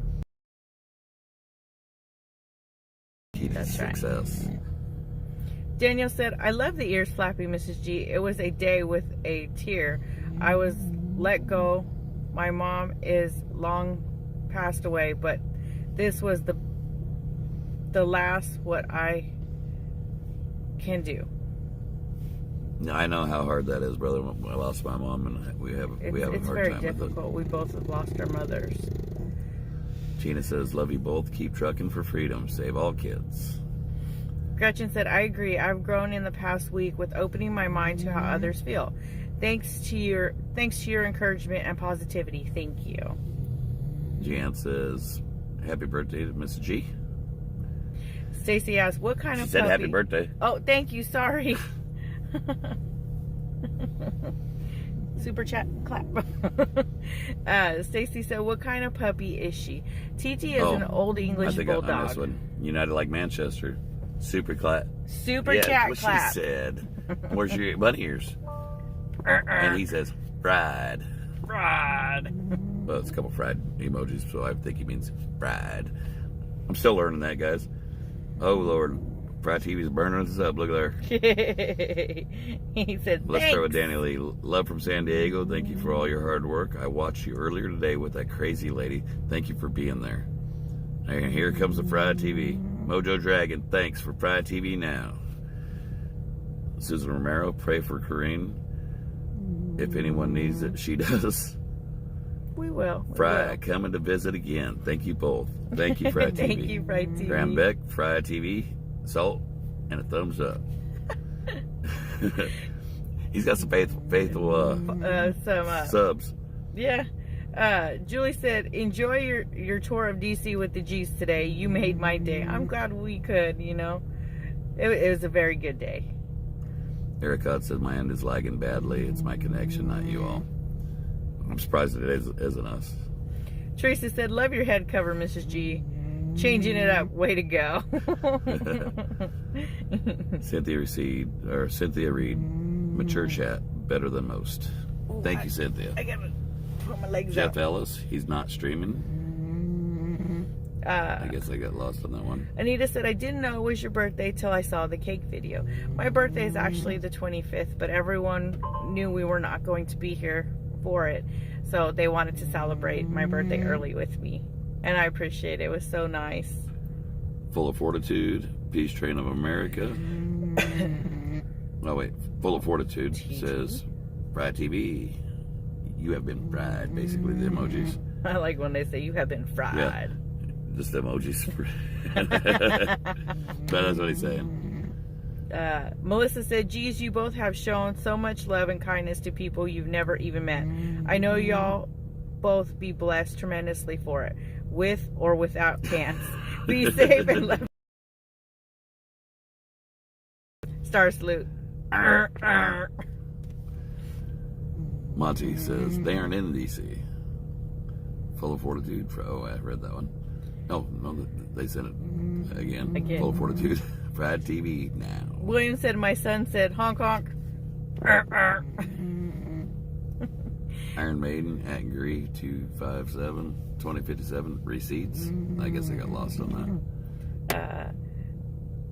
Key to success. Right. Daniel said, I love the ears flapping, Mrs. G. It was a day with a tear. I was let go. My mom is long passed away, but this was the last what I can do. No, I know how hard that is, brother. I lost my mom, and we have a hard time with it. It's very difficult. We both have lost our mothers. Gina says, love you both. Keep trucking for freedom. Save all kids. Gretchen said, I agree. I've grown in the past week with opening my mind to how others feel. Thanks to your encouragement and positivity. Thank you. Jan says, happy birthday to Miss G. Stacy asked, what kind of She said puppy? happy birthday. Oh, thank you. Sorry. Super chat clap. Stacy said, what kind of puppy is she? TT is an old English I think bulldog. on this one, United like Manchester. Super clap. Super yeah, chat what clap. she said. Where's your bunny ears? And he says, fried. Fried. Well, it's a couple fried emojis, so I think he means fried. I'm still learning that, guys. Oh, Lord. Fry TV's burning us up. Look at there. He said, Let's thanks. start with Danny Lee. Love from San Diego. Thank you for all your hard work. I watched you earlier today with that crazy lady. Thank you for being there. And here comes the Fried TV. Mojo Dragon, thanks for Fried TV now. Susan Romero, pray for Corrine. If anyone needs it, she does. We will. Fry, coming to visit again. Thank you both. Thank you, Fried TV. Thank you, Fried TV. Graham Beck, Fried TV, salt, and a thumbs up. He's got some faithful subs. Yeah. Julie said, enjoy your tour of DC with the G's today. You made my day. I'm glad we could, you know. It was a very good day. Eric Ott said, my end is lagging badly. It's my connection, not you all. I'm surprised it isn't us. Teresa said, love your head cover, Mrs. G. Changing it up. Way to go. Cynthia Reed, mature chat, better than most. Ooh, Thank you, Cynthia. I gotta put my legs Jeff up. Ellis, he's not streaming. I guess I got lost on that one. Anita said, I didn't know it was your birthday till I saw the cake video. My birthday is actually the 25th, but everyone knew we were not going to be here for it. So they wanted to celebrate my birthday early with me. And I appreciate it. It was so nice. Full of Fortitude, Peace Train of America. Oh, wait. Full of Fortitude says, Fried TV, you have been fried. Basically, the emojis. I like when they say you have been fried. Yeah. Just the emojis. But that's what he's saying. Melissa said, geez, you both have shown so much love and kindness to people you've never even met. I know y'all both be blessed tremendously for it, with or without pants. Be safe and love. Star salute. Monty says, they aren't in DC. Full of Fortitude. I read that one. No, they sent it again. Full of Fortitude. Fried TV now. William said, my son said, honk honk. Iron Maiden at Gree 257 2057 receipts. I guess I got lost on that.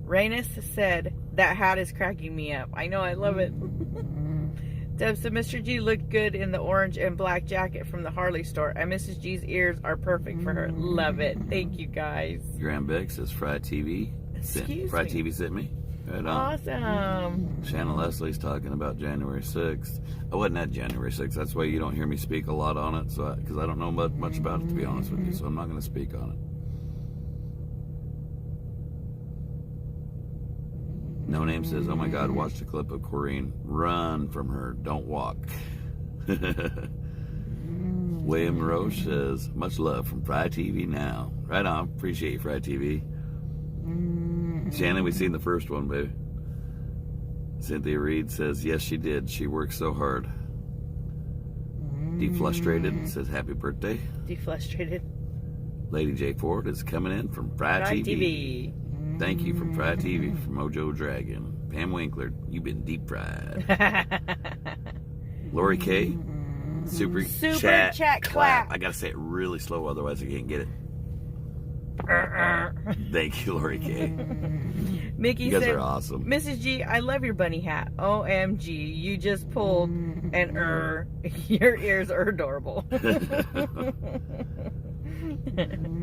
Rainus said, that hat is cracking me up. I know, I love it. Deb said, Mr. G looked good in the orange and black jacket from the Harley store, and Mrs. G's ears are perfect for her. Love it. Thank you, guys. Graham Beck says, Fried TV. Fried TV sent me. Right on. Awesome. Shannon Leslie's talking about January 6th. I wasn't at January 6th. That's why you don't hear me speak a lot on it, because I don't know much about it, to be honest with you, so I'm not going to speak on it. No Name says, oh my God, watch the clip of Corrine. Run from her. Don't walk. William Roche says, much love from Fried TV now. Right on. Appreciate you, Fried TV. Shannon, we seen the first one, baby. Cynthia Reed says, yes, she did. She worked so hard. Deflustrated says, happy birthday. Deflustrated. Lady J Ford is coming in from Fried TV. Thank you from Fried TV from Mojo Dragon. Pam Winkler, you've been deep fried. Lori K, super chat clap. I gotta say it really slow, otherwise I can't get it. Thank you, Lori K. Mickey you guys said, are awesome. Mrs. G, I love your bunny hat. OMG, you just pulled and your ears are adorable.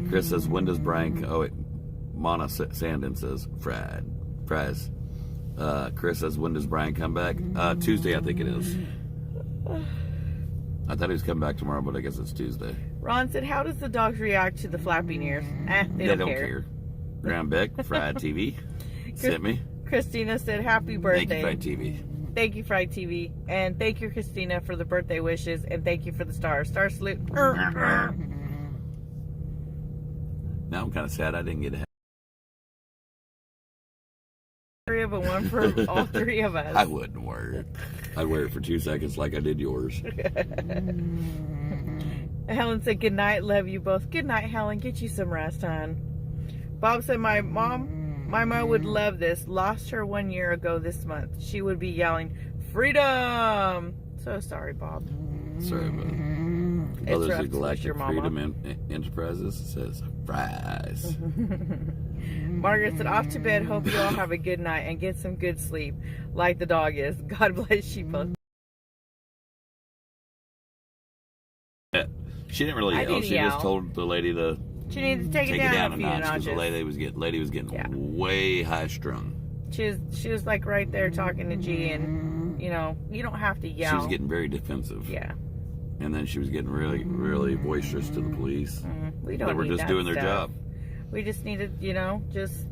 Chris says, when does Brian... Oh, wait. Mana Sandin says, fries. Chris says, when does Brian come back? Tuesday, I think it is. I thought he was coming back tomorrow, but I guess it's Tuesday. Ron said, how does the dogs react to the flapping ears? They don't care. Graham Beck, Fried TV, sent me. Christina said, happy birthday. Thank you, Fried TV. Thank you, Fried TV. And thank you, Christina, for the birthday wishes. And thank you for the stars. Star salute. Now I'm kind of sad I didn't get a Three of one for all three of us. I wouldn't wear it. I'd wear it for 2 seconds like I did yours. Helen said, good night. Love you both. Good night, Helen. Get you some rest, hon. Bob said, my mom would love this. Lost her 1 year ago this month. She would be yelling, freedom. So sorry, Bob. Sorry about it. Others of Galactic Freedom Enterprises says, fries. Margaret said, off to bed. Hope you all have a good night and get some good sleep like the dog is. God bless you both. Yeah. She didn't really yell. She just told the lady to she needed to take it down a notch because the lady was getting way high strung. She was like right there talking to G, and you know, you don't have to yell. She was getting very defensive. Yeah. And then she was getting really, really boisterous to the police. We don't. They were just doing their job. We just needed, you know, just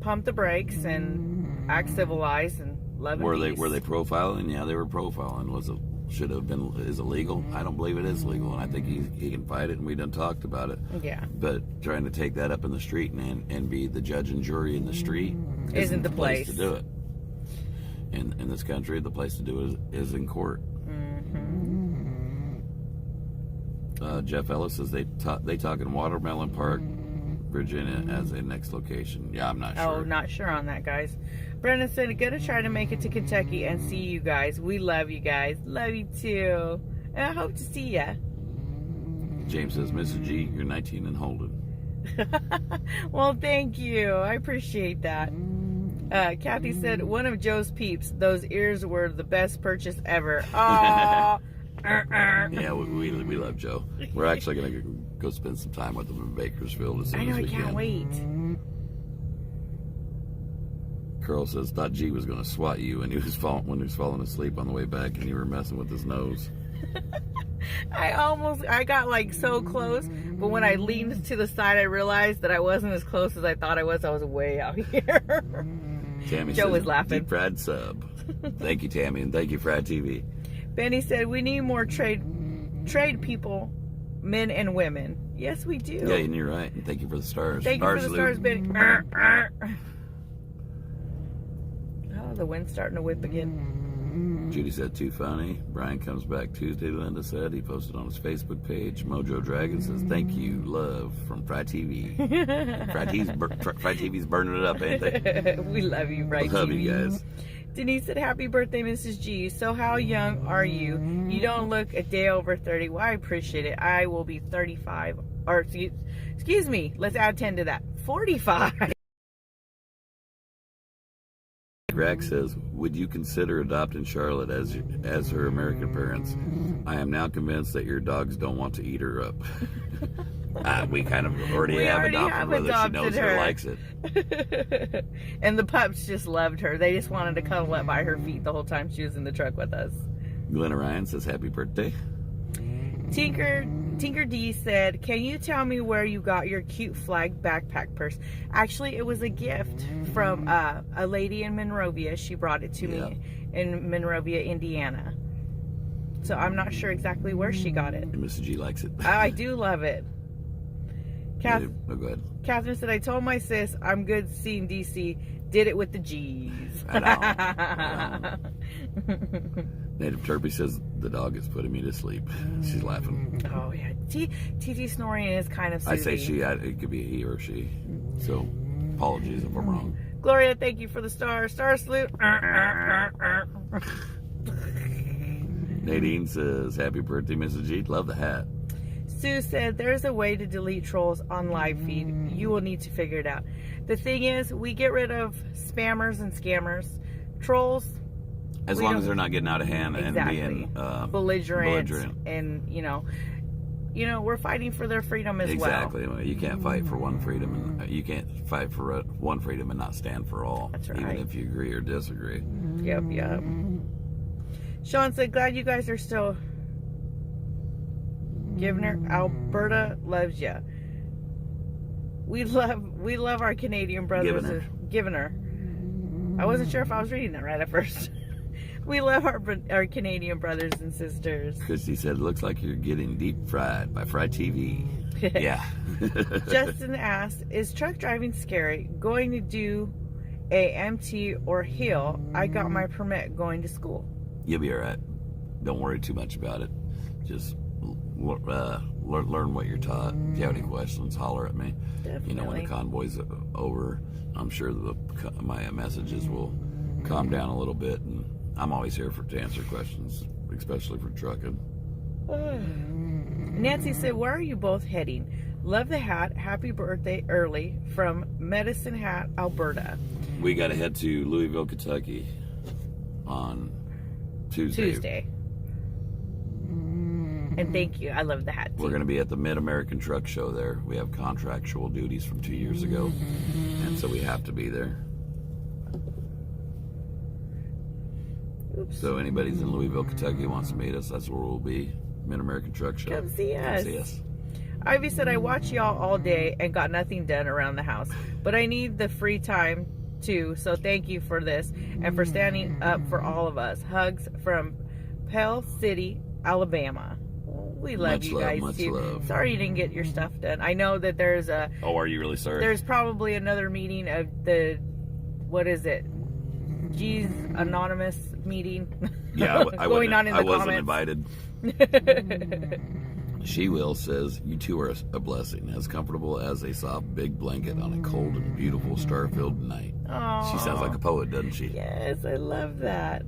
pump the brakes and act civilized and love and peace. Were they profiling? Yeah, they were profiling. Is it legal? I don't believe it is legal, and I think he can fight it, and we done talked about it. Yeah. But trying to take that up in the street and be the judge and jury in the street isn't the place to do it. In this country, the place to do it is in court. Jeff Ellis says they talk in Watermelon Park, Virginia, as a next location. Yeah, I'm not sure. Oh, not sure on that, guys. Brendan said, gonna try to make it to Kentucky and see you guys. We love you guys. Love you too. And I hope to see ya. James says, Mrs. G, you're 19 and holding. Well, thank you. I appreciate that. Kathy said, one of Joe's peeps. Those ears were the best purchase ever. Oh. Yeah, we love Joe. We're actually going to go spend some time with him in Bakersfield as soon as we can. I can't wait. Carl says, thought G was going to swat you when he was falling asleep on the way back and you were messing with his nose. I got like so close, but when I leaned to the side, I realized that I wasn't as close as I thought I was. I was way out here. Tammy Joe says, was laughing. Deep fried sub. Thank you, Tammy, and thank you, Fried TV. Benny said, we need more trade people, men and women. Yes, we do. Yeah, and you're right. And thank you for the stars. Thank you for the stars, Benny. Oh, the wind's starting to whip again. Judy said, too funny. Brian comes back Tuesday, Linda said. He posted on his Facebook page. Mojo Dragon says, thank you, love, from Fry TV. Fry TV's burning it up, ain't they? We love you, Fry TV. Love you guys. Denise said, happy birthday, Mrs. G. So how young are you? You don't look a day over 30. Well, I appreciate it. I will be 35. Or, excuse me. Let's add 10 to that. 45. Greg says, would you consider adopting Charlotte as her American parents? I am now convinced that your dogs don't want to eat her up. We kind of already have adopted whether she knows her likes it. And the pups just loved her. They just wanted to cuddle up by her feet the whole time she was in the truck with us. Glenna Ryan says, happy birthday. Tinker D said, can you tell me where you got your cute flag backpack purse? Actually, it was a gift from a lady in Monrovia. She brought it to me in Monrovia, Indiana. So I'm not sure exactly where she got it. And Mrs. G likes it. I do love it. Go ahead. Catherine said, I told my sis I'm good seeing DC. Did it with the G's. I know. Native Turpy says the dog is putting me to sleep. She's laughing. Oh, yeah. TT snoring is kind of soothing. I say she. It could be a he or she. So, apologies if I'm wrong. Gloria, thank you for the star. Star salute. Nadine says, happy birthday, Mrs. G. Love the hat. Sue said, there's a way to delete trolls on live feed. You will need to figure it out. The thing is, we get rid of spammers and scammers. Trolls, as long as they're not getting out of hand and being belligerent. And, you know, you know, we're fighting for their freedom as exactly. well. You can't fight for one freedom, and you can't fight for one freedom and not stand for all. That's right. Even if you agree or disagree. Yep. Sean said, glad you guys are still giving her. Alberta loves you. We love our Canadian brothers. Giving her. I wasn't sure if I was reading that right at first. We love our Canadian brothers and sisters. Christy said, looks like you're getting deep fried by Fry TV. Yeah. Justin asked, is truck driving scary? Going to do a MT or hill? I got my permit going to school. You'll be all right. Don't worry too much about it. Just learn what you're taught. If you have any questions, holler at me. Definitely. You know, when the convoy's over, I'm sure my messages will calm down a little bit, and I'm always here to answer questions, especially for trucking. Nancy said, where are you both heading? Love the hat. Happy birthday early from Medicine Hat, Alberta. We got to head to Louisville, Kentucky on Tuesday. And thank you. I love the hat too. We're going to be at the Mid-American Truck Show there. We have contractual duties from 2 years ago, and so we have to be there. Oops. So anybody's in Louisville, Kentucky wants to meet us, that's where we'll be. Mid-American Truck Show. Come see us. Come see us. Ivy said, I watch y'all all day and got nothing done around the house, but I need the free time too, so thank you for this and for standing up for all of us. Hugs from Pell City, Alabama. We love you guys too. Love. Sorry you didn't get your stuff done. I know that there's a... Oh, are you really sorry? There's probably another meeting of the... What is it? G's Anonymous meeting. Yeah, going on in the I wasn't comments. invited. She Will says, you two are a blessing. As comfortable as a soft big blanket on a cold and beautiful star-filled night. Aww. She sounds like a poet, doesn't she? Yes, I love that.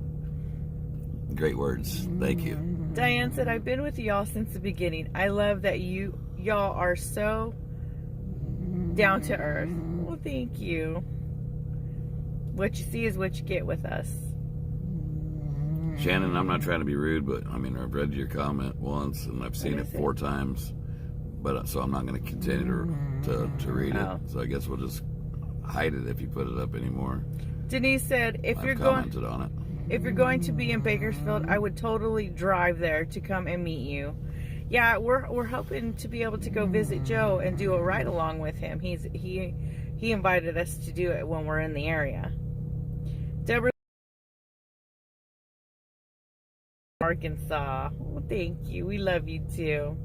Great words. Thank you. Diane said, I've been with y'all since the beginning. I love that y'all are so down to earth. Well, thank you. What you see is what you get with us. Shannon, I'm not trying to be rude, but I mean, I've read your comment once and I've seen it 4 times, but so I'm not going to continue to read it. So I guess we'll just hide it if you put it up anymore. Denise said, if you're commented on it. If you're going to be in Bakersfield, I would totally drive there to come and meet you. Yeah, we're hoping to be able to go visit Joe and do a ride along with him. He invited us to do it when we're in the area. Deborah, Arkansas. Well, thank you. We love you too.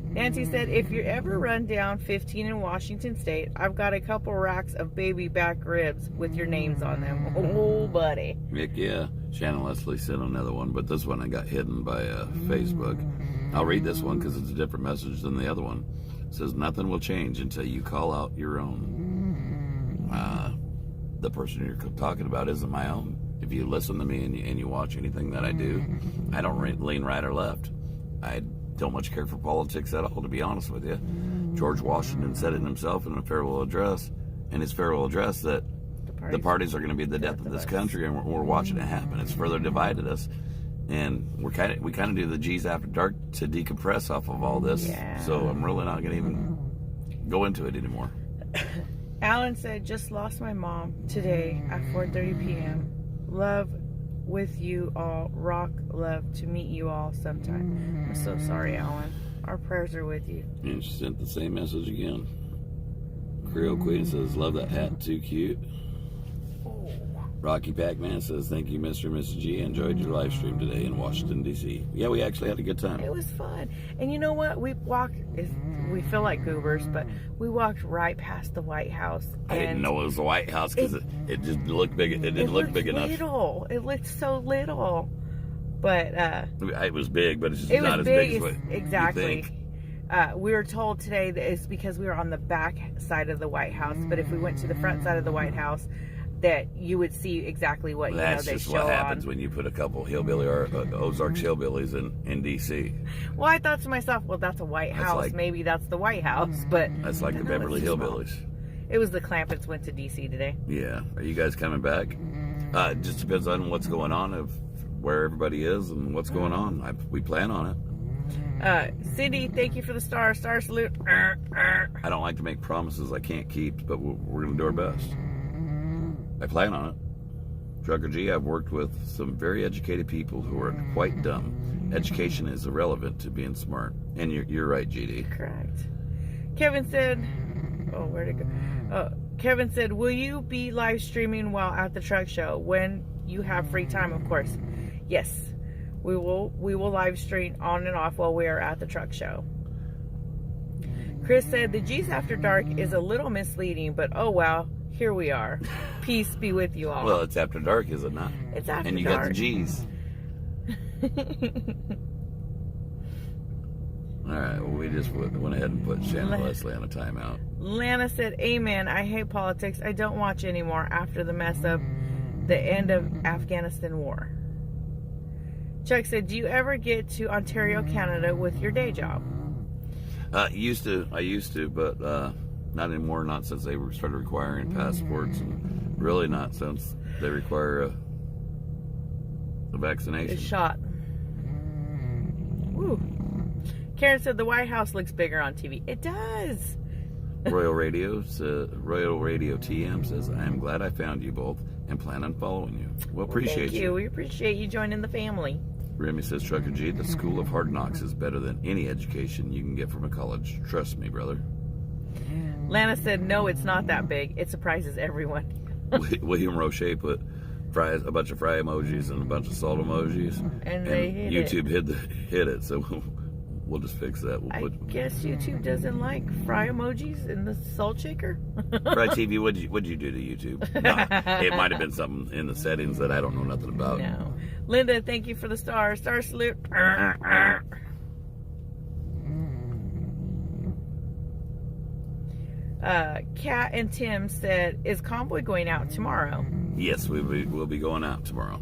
Nancy said, if you ever run down 15 in Washington State, I've got a couple racks of baby back ribs with your names on them. Oh, buddy. Heck yeah. Shannon Leslie sent another one, but this one I got hidden by Facebook. I'll read this one because it's a different message than the other one. It says, nothing will change until you call out your own. The person you're talking about isn't my own. If you listen to me and you watch anything that I do, I don't lean right or left. I don't much care for politics at all, to be honest with you. George Washington said it himself in a farewell address, that the parties are going to be the death of this country, and we're watching it happen. It's further divided us, and we kind of do the G's after dark to decompress off of all this. Yeah. So I'm really not going to even go into it anymore. Alan said, just lost my mom today at 4:30 p.m. Love with you all. Rock love to meet you all sometime. I'm so sorry, Alan. Our prayers are with you. And she sent the same message again. Creole Queen says, love that hat, too cute. Oh. Rocky Pac-Man says, thank you, Mr. and Mrs. G. Enjoyed your live stream today in Washington, D.C. Yeah, we actually had a good time. It was fun. And you know what? We feel like goobers, but we walked right past the White House. I didn't know it was the White House because it just looked big. It didn't look big enough. It looked so little. But it was big, but it's just not as big as what exactly. you think. We were told today that it's because we were on the back side of the White House, but if we went to the front side of the White House, that you would see exactly what That's they just show what happens on. when you put a couple hillbilly or Ozarks hillbillies in D.C. Well, I thought to myself, well, that's a White House. Maybe that's the White House, but that's like the Beverly Hillbillies. It was the Clampetts went to D.C. today. Yeah. Are you guys coming back? It just depends on what's going on, of where everybody is and what's going on. We plan on it. Cindy, thank you for the star salute. I don't like to make promises I can't keep, but we're going to do our best. I plan on it. Trucker G, I've worked with some very educated people who are quite dumb. Education is irrelevant to being smart. And you're right, GD. Correct. Kevin said, oh, where'd it go? Oh, Kevin said, will you be live streaming while at the truck show when you have free time, of course? Yes, we will live stream on and off while we are at the truck show. Chris said, the G's After Dark is a little misleading, but oh well, here we are. Peace be with you all. Well, it's after dark, is it not? It's after dark. And you got the G's. All right, well, we just went ahead and put Shannon Leslie on a timeout. Lana said, amen. I hate politics. I don't watch anymore after the mess of the end of Afghanistan war. Chuck said, do you ever get to Ontario, Canada with your day job? I used to, but not anymore. Not since they started requiring passports, and really not since they require a vaccination. A shot. Woo. Karen said the White House looks bigger on TV. It does. Royal Radio TM says, I am glad I found you both and plan on following you. Well, appreciate thank you. We appreciate you joining the family. Remy says, Trucker G, the School of Hard Knocks is better than any education you can get from a college. Trust me, brother. Lana said, no, it's not that big. It surprises everyone. William Roche put a bunch of fry emojis and a bunch of salt emojis. And they hit YouTube hit it, so we'll just fix that. I guess YouTube doesn't like fry emojis in the salt shaker. Fry TV, what'd you do to YouTube? No, it might have been something in the settings that I don't know nothing about. No. Linda, thank you for the star salute. Kat and Tim said, is Convoy going out tomorrow? Yes, we'll be going out tomorrow.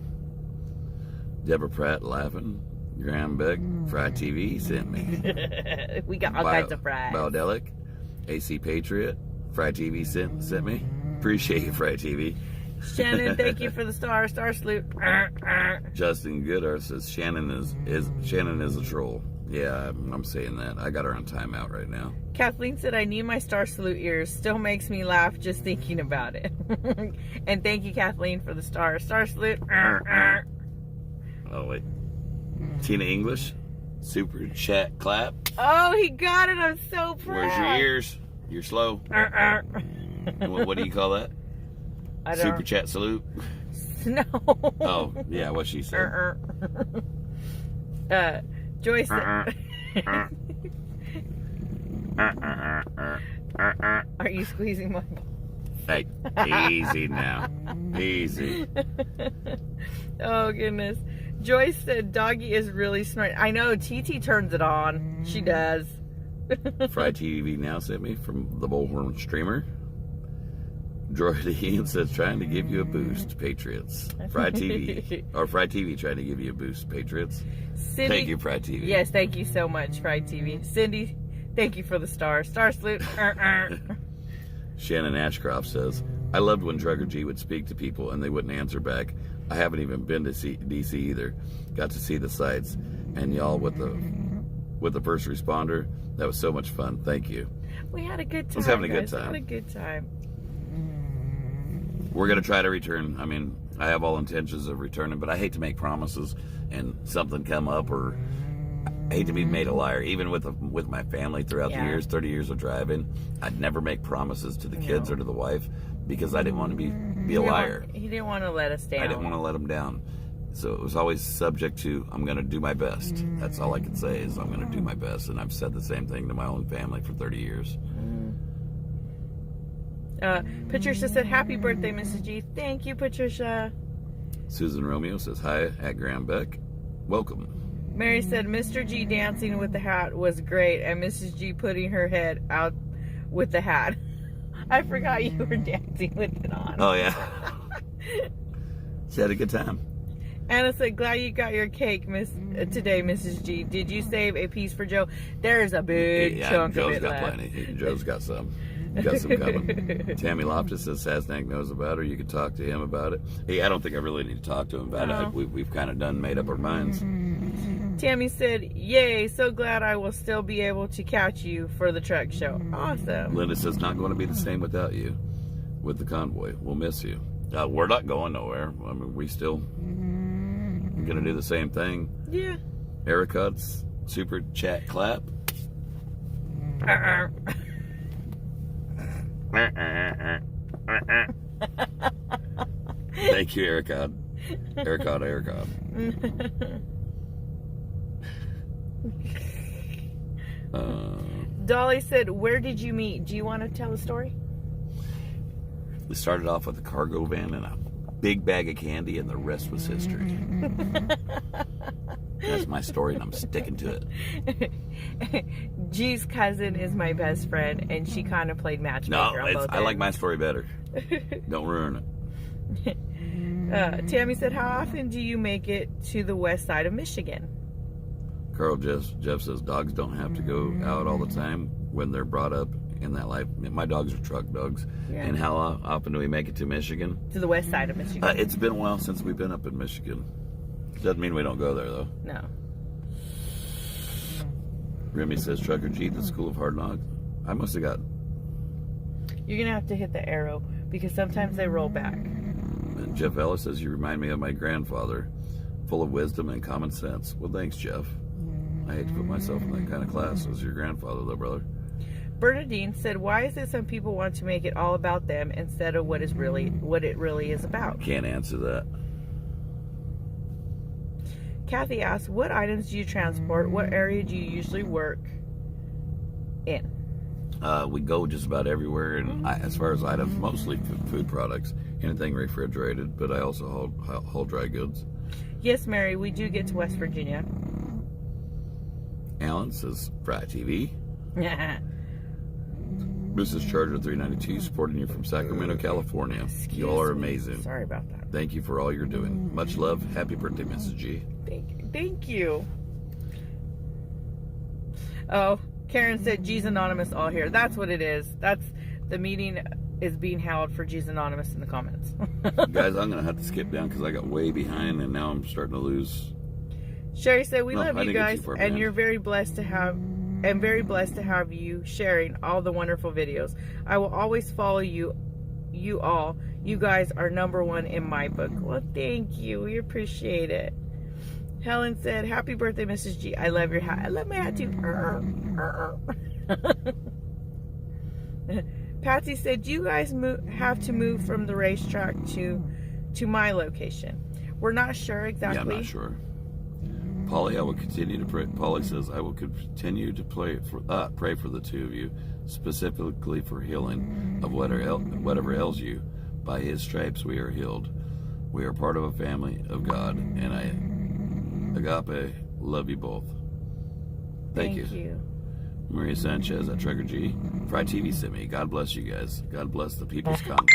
Deborah Pratt laughing. Graham Beck, Fry TV sent me. We got all kinds of fries. Baldelic, AC Patriot, Fry TV sent me. Appreciate you, Fry TV. Shannon, thank you for the star salute. Justin Goodar says Shannon is a troll. Yeah, I'm saying that. I got her on timeout right now. Kathleen said, I need my star salute ears. Still makes me laugh just thinking about it. And thank you, Kathleen, for the star salute. Oh, wait. Tina English, super chat clap. Oh, he got it. I'm so proud. Where's your ears? You're slow. What do you call that? I don't. Super chat salute? No. Oh, yeah, what she said. Joyce said, are you squeezing my ball? Hey, easy now. Easy. Oh, goodness. Joyce said, Doggy is really smart. I know, TT turns it on. She does. Fry TV now sent me from the Bullhorn streamer. Droid Ian says, trying to give you a boost, Patriots. Fry TV. Or Fry TV trying to give you a boost, Patriots. Cindy, thank you, Fry TV. Yes, thank you so much, Fry TV. Cindy, thank you for the star salute. Shannon Ashcroft says, I loved when Trucker G would speak to people and they wouldn't answer back. I haven't even been to DC either. Got to see the sights. And y'all with the first responder, that was so much fun. Thank you. We had a good time. I was having a good time. We had a good time. We're going to try to return. I mean, I have all intentions of returning, but I hate to make promises and something come up, or I hate to be made a liar. Even with my family throughout the years, 30 years of driving, I'd never make promises to the kids or to the wife because I didn't want to be a liar. He didn't want to let us down. I didn't want to let him down. So it was always subject to, I'm going to do my best. That's all I can say is I'm going to do my best. And I've said the same thing to my own family for 30 years. Patricia said, happy birthday, Mrs. G. Thank you, Patricia. Susan Romeo says, hi at Graham Beck. Welcome. Mary said, Mr. G dancing with the hat was great, and Mrs. G putting her head out with the hat. I forgot you were dancing with it on. Oh, yeah. She had a good time. Anna said, glad you got your cake today, Mrs. G. Did you save a piece for Joe? There's a big chunk of it left. Joe's got plenty. Joe's got some. Got some coming. Tammy Loftus says Sasnak knows about her. You can talk to him about it. Hey, I don't think I really need to talk to him about it. We've kind of made up our minds. Tammy said, yay, so glad I will still be able to catch you for the truck show. Awesome. Linda says, not going to be the same without you with the convoy. We'll miss you. We're not going nowhere. I mean, we still going to do the same thing. Yeah. Ericot's super chat clap. Thank you, Ericot. Ericot. Dolly said, where did you meet? Do you want to tell the story? We started off with a cargo van and a big bag of candy, and the rest was history. That's my story, and I'm sticking to it. G's cousin is my best friend, and she kind of played matchmaker on both I like my story better. Don't ruin it. Tammy said, how often do you make it to the west side of Michigan? Carl Jeff says, dogs don't have to go out all the time when they're brought up in that life. My dogs are truck dogs. Yeah. And how often do we make it to Michigan? To the west side of Michigan. It's been a while since we've been up in Michigan. Doesn't mean we don't go there, though. No. Remy says, Trucker G, the School of Hard Knocks. I must have got... You're going to have to hit the arrow, because sometimes they roll back. And Jeff Ellis says, you remind me of my grandfather, full of wisdom and common sense. Well, thanks, Jeff. I hate to put myself in that kind of class as your grandfather, though, brother. Bernadine said, why is it some people want to make it all about them instead of what it really is about? Can't answer that. Kathy asked, what items do you transport? What area do you usually work in? We go just about everywhere, and as far as items, mostly food products, anything refrigerated, but I also hold dry goods. Yes, Mary, we do get to West Virginia. Alan says, Fry TV. Mrs. Charger 392, supporting you from Sacramento, California. Y'all are amazing. Sorry about that. Thank you for all you're doing. Much love. Happy birthday, Mrs. G. Thank you. Oh, Karen said G's Anonymous all here. That's what it is. That's the meeting is being held for G's Anonymous in the comments. Guys, I'm going to have to skip down because I got way behind and now I'm starting to lose. Sherry said, we love you guys, and you're very blessed to have... I'm very blessed to have you sharing all the wonderful videos. I will always follow you all. You guys are #1 in my book. Well, thank you. We appreciate it. Helen said, happy birthday, Mrs. G. I love your hat. I love my hat too. Patsy said, you guys have to move from the racetrack to my location. We're not sure exactly. Yeah, I'm not sure. Polly, I will continue to pray. Polly says, I will continue to pray for the two of you, specifically for healing of whatever ails you. By his stripes we are healed. We are part of a family of God, and Agape, love you both. Thank you. Maria Sanchez at Trucker G. Fry TV sent me. God bless you guys. God bless the People's Convoy.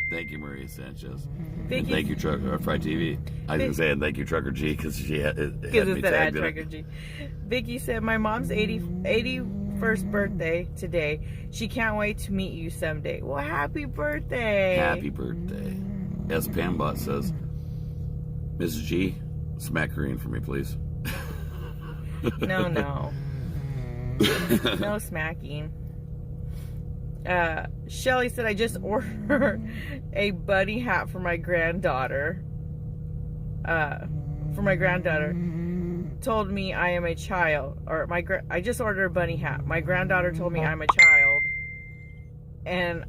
Thank you, Maria Sanchez. Thank you, Fry TV. I was saying thank you, Trucker G, because she had me tagged in Trucker G. Vicky said, my mom's 81st birthday today. She can't wait to meet you someday. Well, happy birthday. Happy birthday. As Pambot says, Mrs. G, smack green for me, please. No. No smacking. Shelly said, I just ordered a bunny hat for my granddaughter. Told me I am a child. I just ordered a bunny hat. My granddaughter told me I'm a child. And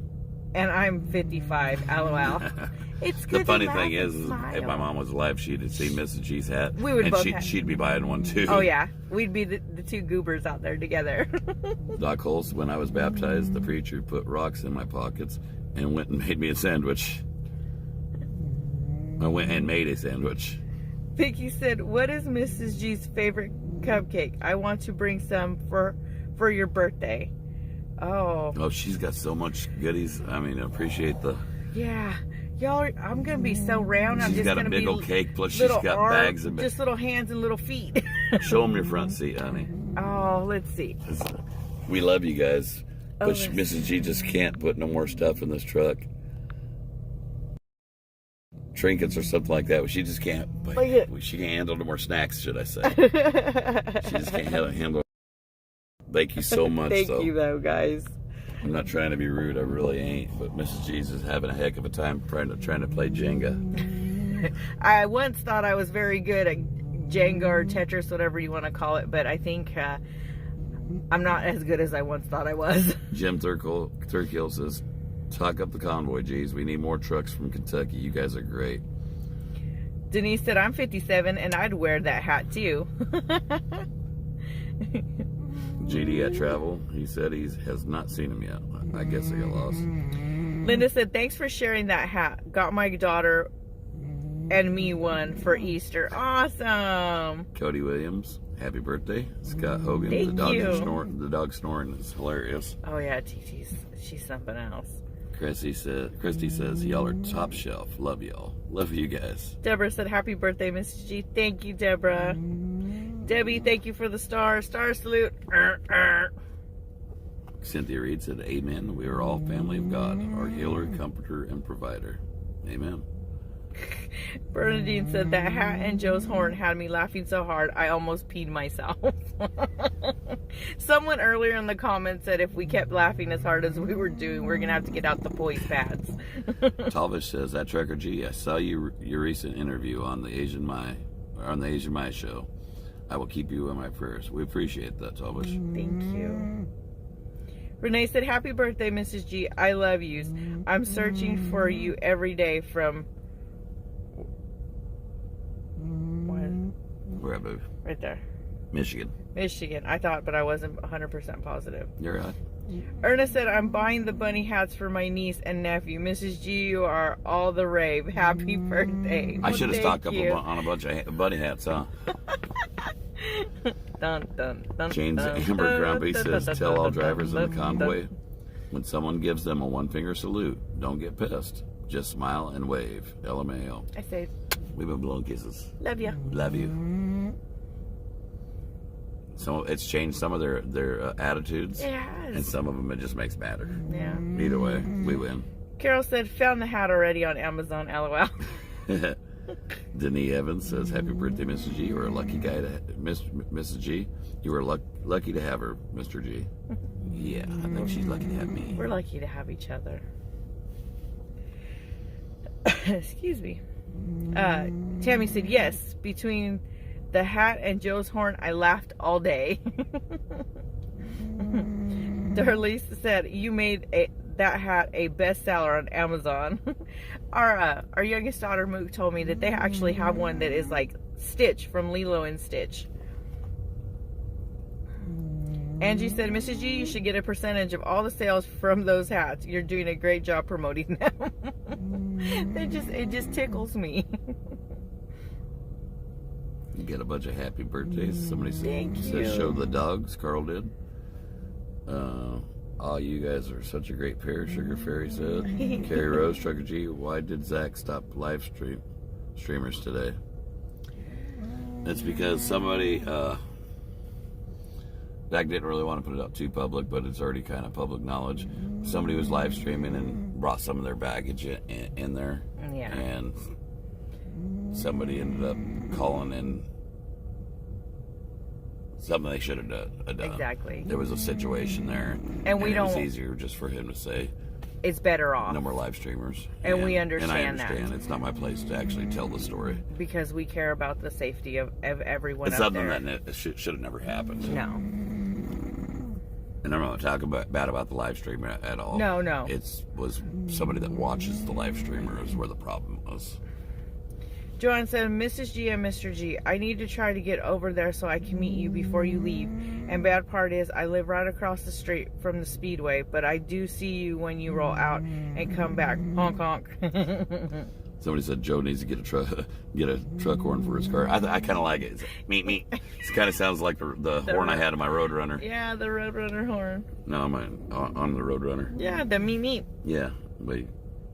I'm 55. LOL. It's good. The funny thing is if my mom was alive, she'd have seen Mrs. G's hat. We would she'd be buying one too. Oh yeah. We'd be the two goobers out there together. Doc Holst, when I was baptized, the preacher put rocks in my pockets and went and made me a sandwich. I went and made a sandwich. Vicky said, what is Mrs. G's favorite cupcake? I want to bring some for your birthday. Oh, she's got so much goodies. I mean, I appreciate the... Yeah. Y'all, I'm going to be so round. She's got a big old cake, plus she's got bags of... Just little hands and little feet. Show them your front seat, honey. Oh, let's see. We love you guys. But Mrs. G just can't put no more stuff in this truck. Trinkets or something like that. She just can't. She can't handle no more snacks, should I say? She just can't handle. Thank you so much. Thank you, though, guys. I'm not trying to be rude. I really ain't. But Mrs. G's is having a heck of a time trying to play Jenga. I once thought I was very good at Jenga or Tetris, whatever you want to call it, but I think I'm not as good as I once thought I was. Jim Thurkill says, "Talk up the convoy, G's. We need more trucks from Kentucky. You guys are great." Denise said, "I'm 57 and I'd wear that hat too." GD at Travel, he said he has not seen him yet. I guess I got lost. Linda said, "Thanks for sharing that hat. Got my daughter and me one for Easter." Awesome. Cody Williams, happy birthday. Scott Hogan, Thank you. The dog snoring is hilarious. Oh yeah, she's something else. Christy says, y'all are top shelf. Love y'all. Love you guys. Deborah said, "Happy birthday, Mrs. G." Thank you, Deborah. Debbie, thank you for the star salute. Cynthia Reed said, "Amen. We are all family of God, our healer, comforter, and provider." Amen. Bernadine said, "That hat and Joe's horn had me laughing so hard I almost peed myself." Someone earlier in the comments said if we kept laughing as hard as we were doing, we're gonna have to get out the poise pads. Talvish says, "That Trucker G, I saw your recent interview on the Asian Mai show. I will keep you in my prayers." We appreciate that, Talvish. Thank you. Renee said, "Happy birthday, Mrs. G. I love you. I'm searching for you every day from..." Where at, baby? Right there. Michigan. I thought, but I wasn't 100% positive. You're right. Ernest said, "I'm buying the bunny hats for my niece and nephew. Mrs. G, you are all the rave. Happy birthday." I should have stocked up you. on a bunch of bunny hats, huh? Dun, dun, dun, James dun, Amber dun, Grumpy dun, says, dun, "Tell dun, all dun, drivers in dun, the dun, convoy, dun. when someone gives them a one-finger salute, don't get pissed. Just smile and wave. LMAO." I say, We've been blowing kisses. love you. Love you. So it's changed some of their attitudes, It has. and some of them it just makes matter. Yeah. Either way, we win. Carol said, "Found the hat already on Amazon, LOL." Denise Evans says, "Happy birthday, Mrs. G. You are a lucky guy Mrs. G. You are lucky to have her, Mr. G." Yeah, I think she's lucky to have me. We're lucky to have each other. Excuse me. Tammy said, "Yes, between the hat and Joe's horn, I laughed all day." Darlise said, "You made that hat a bestseller on Amazon." Our youngest daughter, Mook, told me that they actually have one that is like Stitch from Lilo and Stitch. Angie said, "Mrs. G, you should get a percentage of all the sales from those hats. You're doing a great job promoting them." It just tickles me. You get a bunch of happy birthdays. Somebody Thank says, you. "Show the dogs." Carl did. "Oh, you guys are such a great pair," Sugar Fairy said. Carrie Rose, Trucker G, "Why did Zach stop live streamers today?" It's because somebody, Zach didn't really want to put it out too public, but it's already kind of public knowledge. Somebody was live streaming and brought some of their baggage in there. Yeah. And somebody ended up calling in something they should have done. Exactly. There was a situation there. And we it was don't- easier just for him to say, It's better off. "No more live streamers." And we understand and I understand. that. It's not my place to actually tell the story. Because we care about the safety of everyone It's out something there. that should have never happened. No. And I'm not talking bad about the live streamer at all. No. It was somebody that watches the live streamer is where the problem was. Joanne said, "Mrs. G and Mr. G, I need to try to get over there so I can meet you before you leave. And bad part is I live right across the street from the Speedway, but I do see you when you roll out and come back. Honk honk." Somebody said Joe needs to get a truck horn for his car. I kind of like it. It's meet me. It kind of sounds like the horn I had in my Roadrunner. Yeah, the Roadrunner horn. No, on the Roadrunner. Yeah, the meet. Yeah, but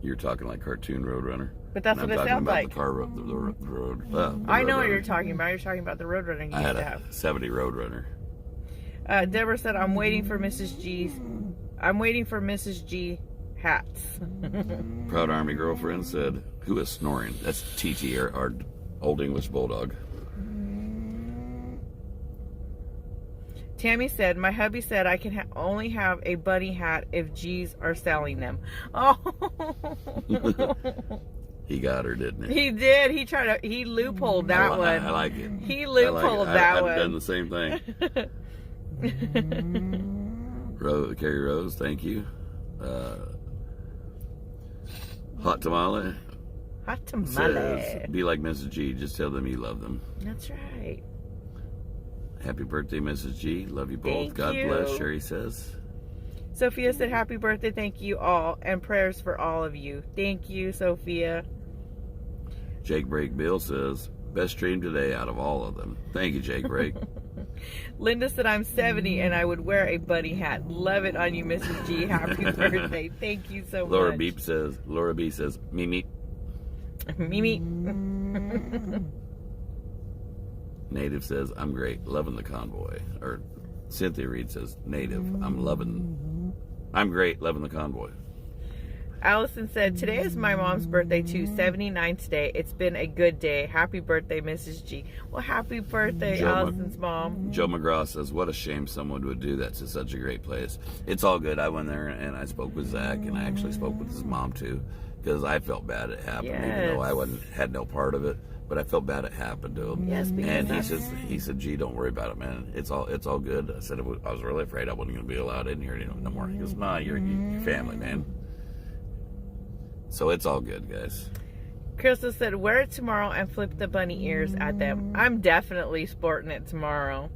you're talking like cartoon Roadrunner. But that's And what I'm it talking sounds about like. the car, the road. I know what Roadrunner. you're talking about. You're talking about the Roadrunner you I used had to a have. 70 Roadrunner. Deborah said, I'm waiting for Mrs. G hats. Proud Army girlfriend said, "Who is snoring?" That's TT, our Old English Bulldog. Tammy said, my hubby said I can only have a bunny hat if G's are selling them. Oh. He got her, didn't he? He did. He loopholed that one. I like it. He loopholed that one. I've done the same thing. Carrie Rose, thank you. Hot Tamale. Hot tamale. Says, be like Mrs. G. Just tell them you love them. That's right. Happy birthday, Mrs. G. Love you both. Thank God you. bless, Sherry says. Sophia said, happy birthday. Thank you all. And prayers for all of you. Thank you, Sophia. Jake Break Bill says, best stream today out of all of them. Thank you, Jake Break. Linda said, I'm 70 and I would wear a bunny hat. Love it on you, Mrs. G. Happy birthday. Thank you so Laura much. Laura B says, Mimi. Mimi. Native says, I'm great. Loving the convoy. Or Cynthia Reed says, Native. I'm great. Loving the convoy. Allison said, today is my mom's birthday too. 79 today. It's been a good day. Happy birthday, Mrs. G. Well, happy birthday, Allison's mom. Joe McGraw says, what a shame someone would do that to such a great place. It's all good. I went there and I spoke with Zach, and I actually spoke with his mom too, because I felt bad it happened, even though I had no part of it. But I felt bad it happened to him. Yes, and he said, gee, don't worry about it, man. It's all good. I said, I was really afraid I wasn't going to be allowed in here no more. He goes, nah, you're family, man. So it's all good, guys. Crystal said, wear it tomorrow and flip the bunny ears at them. I'm definitely sporting it tomorrow.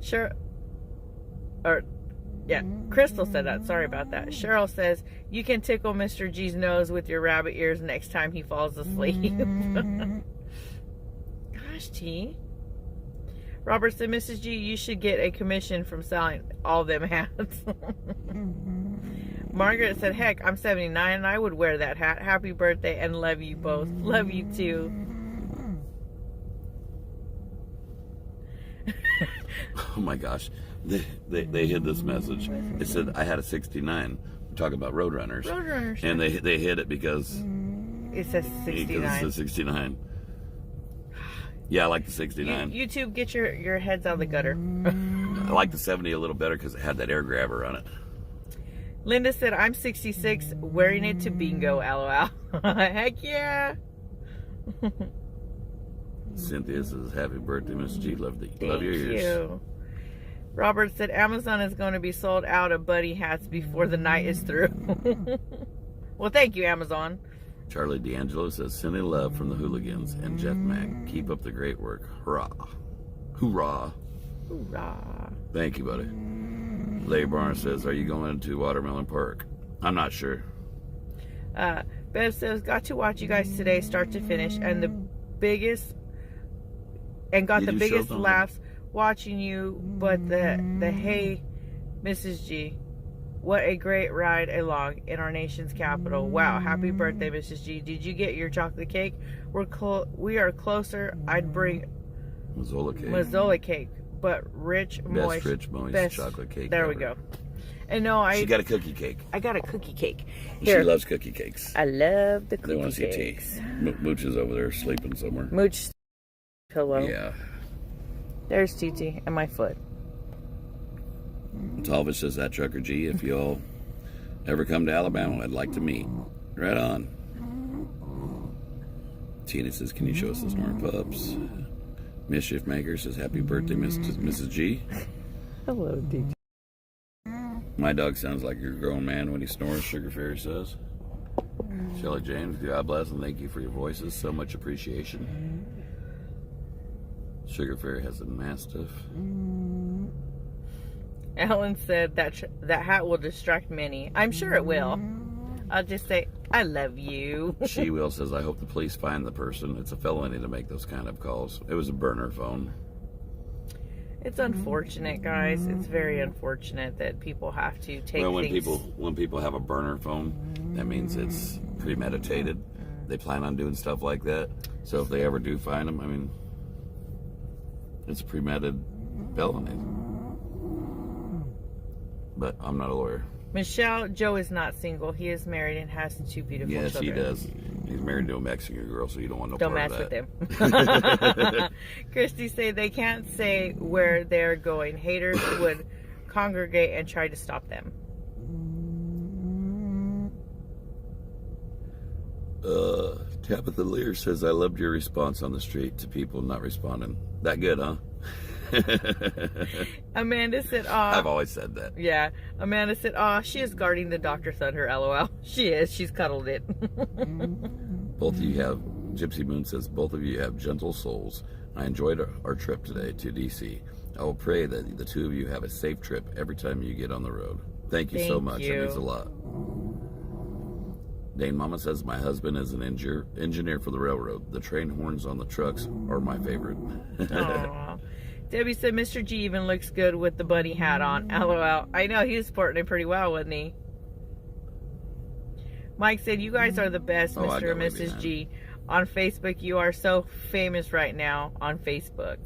Sure. Crystal said that. Sorry about that. Cheryl says, you can tickle Mr. G's nose with your rabbit ears next time he falls asleep. Gosh, T. Robert said, Mrs. G, you should get a commission from selling all them hats. Margaret said, heck, I'm 79 and I would wear that hat. Happy birthday and love you both. Love you too. Oh my gosh. They hid this message. It said, I had a 69. We're talking about Roadrunners. Roadrunners. And they hid it because it says 69. Because it says 69. Yeah, I like the 69. YouTube, get your heads out of the gutter. I like the 70 a little better because it had that air grabber on it. Linda said, I'm 66, wearing it to bingo, LOL. Heck yeah. Cynthia says, happy birthday, Miss G. Love your ears. You. Robert said, Amazon is going to be sold out of bunny hats before the night is through. Well, thank you, Amazon. Charlie D'Angelo says, sending love from the hooligans. And Jeff Mack, keep up the great work. Hurrah. Hoorah. Hoorah. Thank you, buddy. Larry Barnes says, are you going to Watermelon Park? I'm not sure. Bev says, got to watch you guys today start to finish, and the biggest laughs watching you, but the hey, Mrs. G, what a great ride along in our nation's capital. Wow, happy birthday, Mrs. G. Did you get your chocolate cake? We are closer. I'd bring Mazzola cake, but rich, moist. Best chocolate cake There ever. we go. And no, she got a cookie cake. I got a cookie cake. Here. She loves cookie cakes. I love the cookie they want to see cakes. Mooch is over there sleeping somewhere. Mooch pillow. Yeah. There's TT and my foot. Talbot says, that Trucker G, if y'all ever come to Alabama, I'd like to meet. Right on. Tina says, can you show us the snoring pups? Mischief Maker says, happy birthday, Mrs. G. Hello, TT. My dog sounds like you're a grown man when he snores, Sugar Fairy says. Shelly James, God bless and thank you for your voices. So much appreciation. Sugar Fairy has a Mastiff. Ellen said that hat will distract many. I'm sure it will. I'll just say, I love you. She Will says, I hope the police find the person. It's a felony to make those kind of calls. It was a burner phone. It's unfortunate, guys. It's very unfortunate that people have to take things. When people have a burner phone, that means it's premeditated. They plan on doing stuff like that. So if they ever do find them, I mean, it's a premeditated felony. But I'm not a lawyer. Michelle, Joe is not single. He is married and has 2 beautiful Yes, children. he does. He's married to a Mexican girl, so you don't want no Don't part mess of with that. them. Christy say they can't say where they're going. Haters would congregate and try to stop them. Tabitha Lear says, I loved your response on the street to people not responding. That good, huh? Amanda said, I've always said that. Yeah. Amanda said, she is guarding the Dr. Thunder, LOL. She is. She's cuddled it. Both of you have, Gypsy Moon says, both of you have gentle souls. I enjoyed our trip today to D.C. I will pray that the 2 of you have a safe trip every time you get on the road. Thank you so much. It means a lot. Dane Mama says, my husband is an engineer for the railroad. The train horns on the trucks are my favorite. Aww. Debbie said, Mr. G even looks good with the bunny hat on. LOL. I know, he was sporting it pretty well, wasn't he? Mike said, you guys are the best, Mr. and Mrs. G. On Facebook, you are so famous right now on Facebook.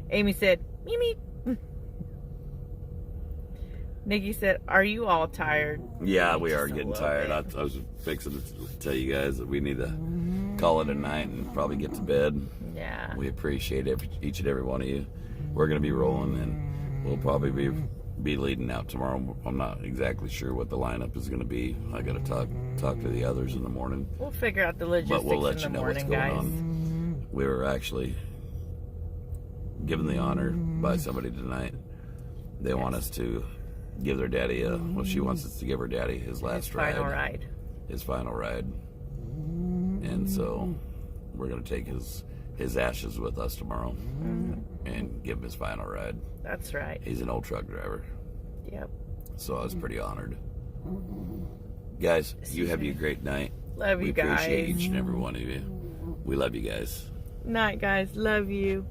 Amy said, Mimi. Nikki said, are you all tired? Yeah, we are getting tired. I was fixing to tell you guys that we need to call it a night and probably get to bed. Yeah. We appreciate each and every one of you. We're going to be rolling, and we'll probably be leading out tomorrow. I'm not exactly sure what the lineup is going to be. I got to talk to the others in the morning. We'll figure out the logistics but we'll let in you the know morning, what's going guys. on. We were actually given the honor by somebody tonight. They want us to give their daddy she wants us to give her daddy his last final ride. His final ride. And so we're going to take his ashes with us tomorrow and give him his final ride. That's right. He's an old truck driver. Yep. So I was pretty honored. Guys, you have a great night. Love you guys. We appreciate each and every one of you. We love you guys. Night, guys. Love you.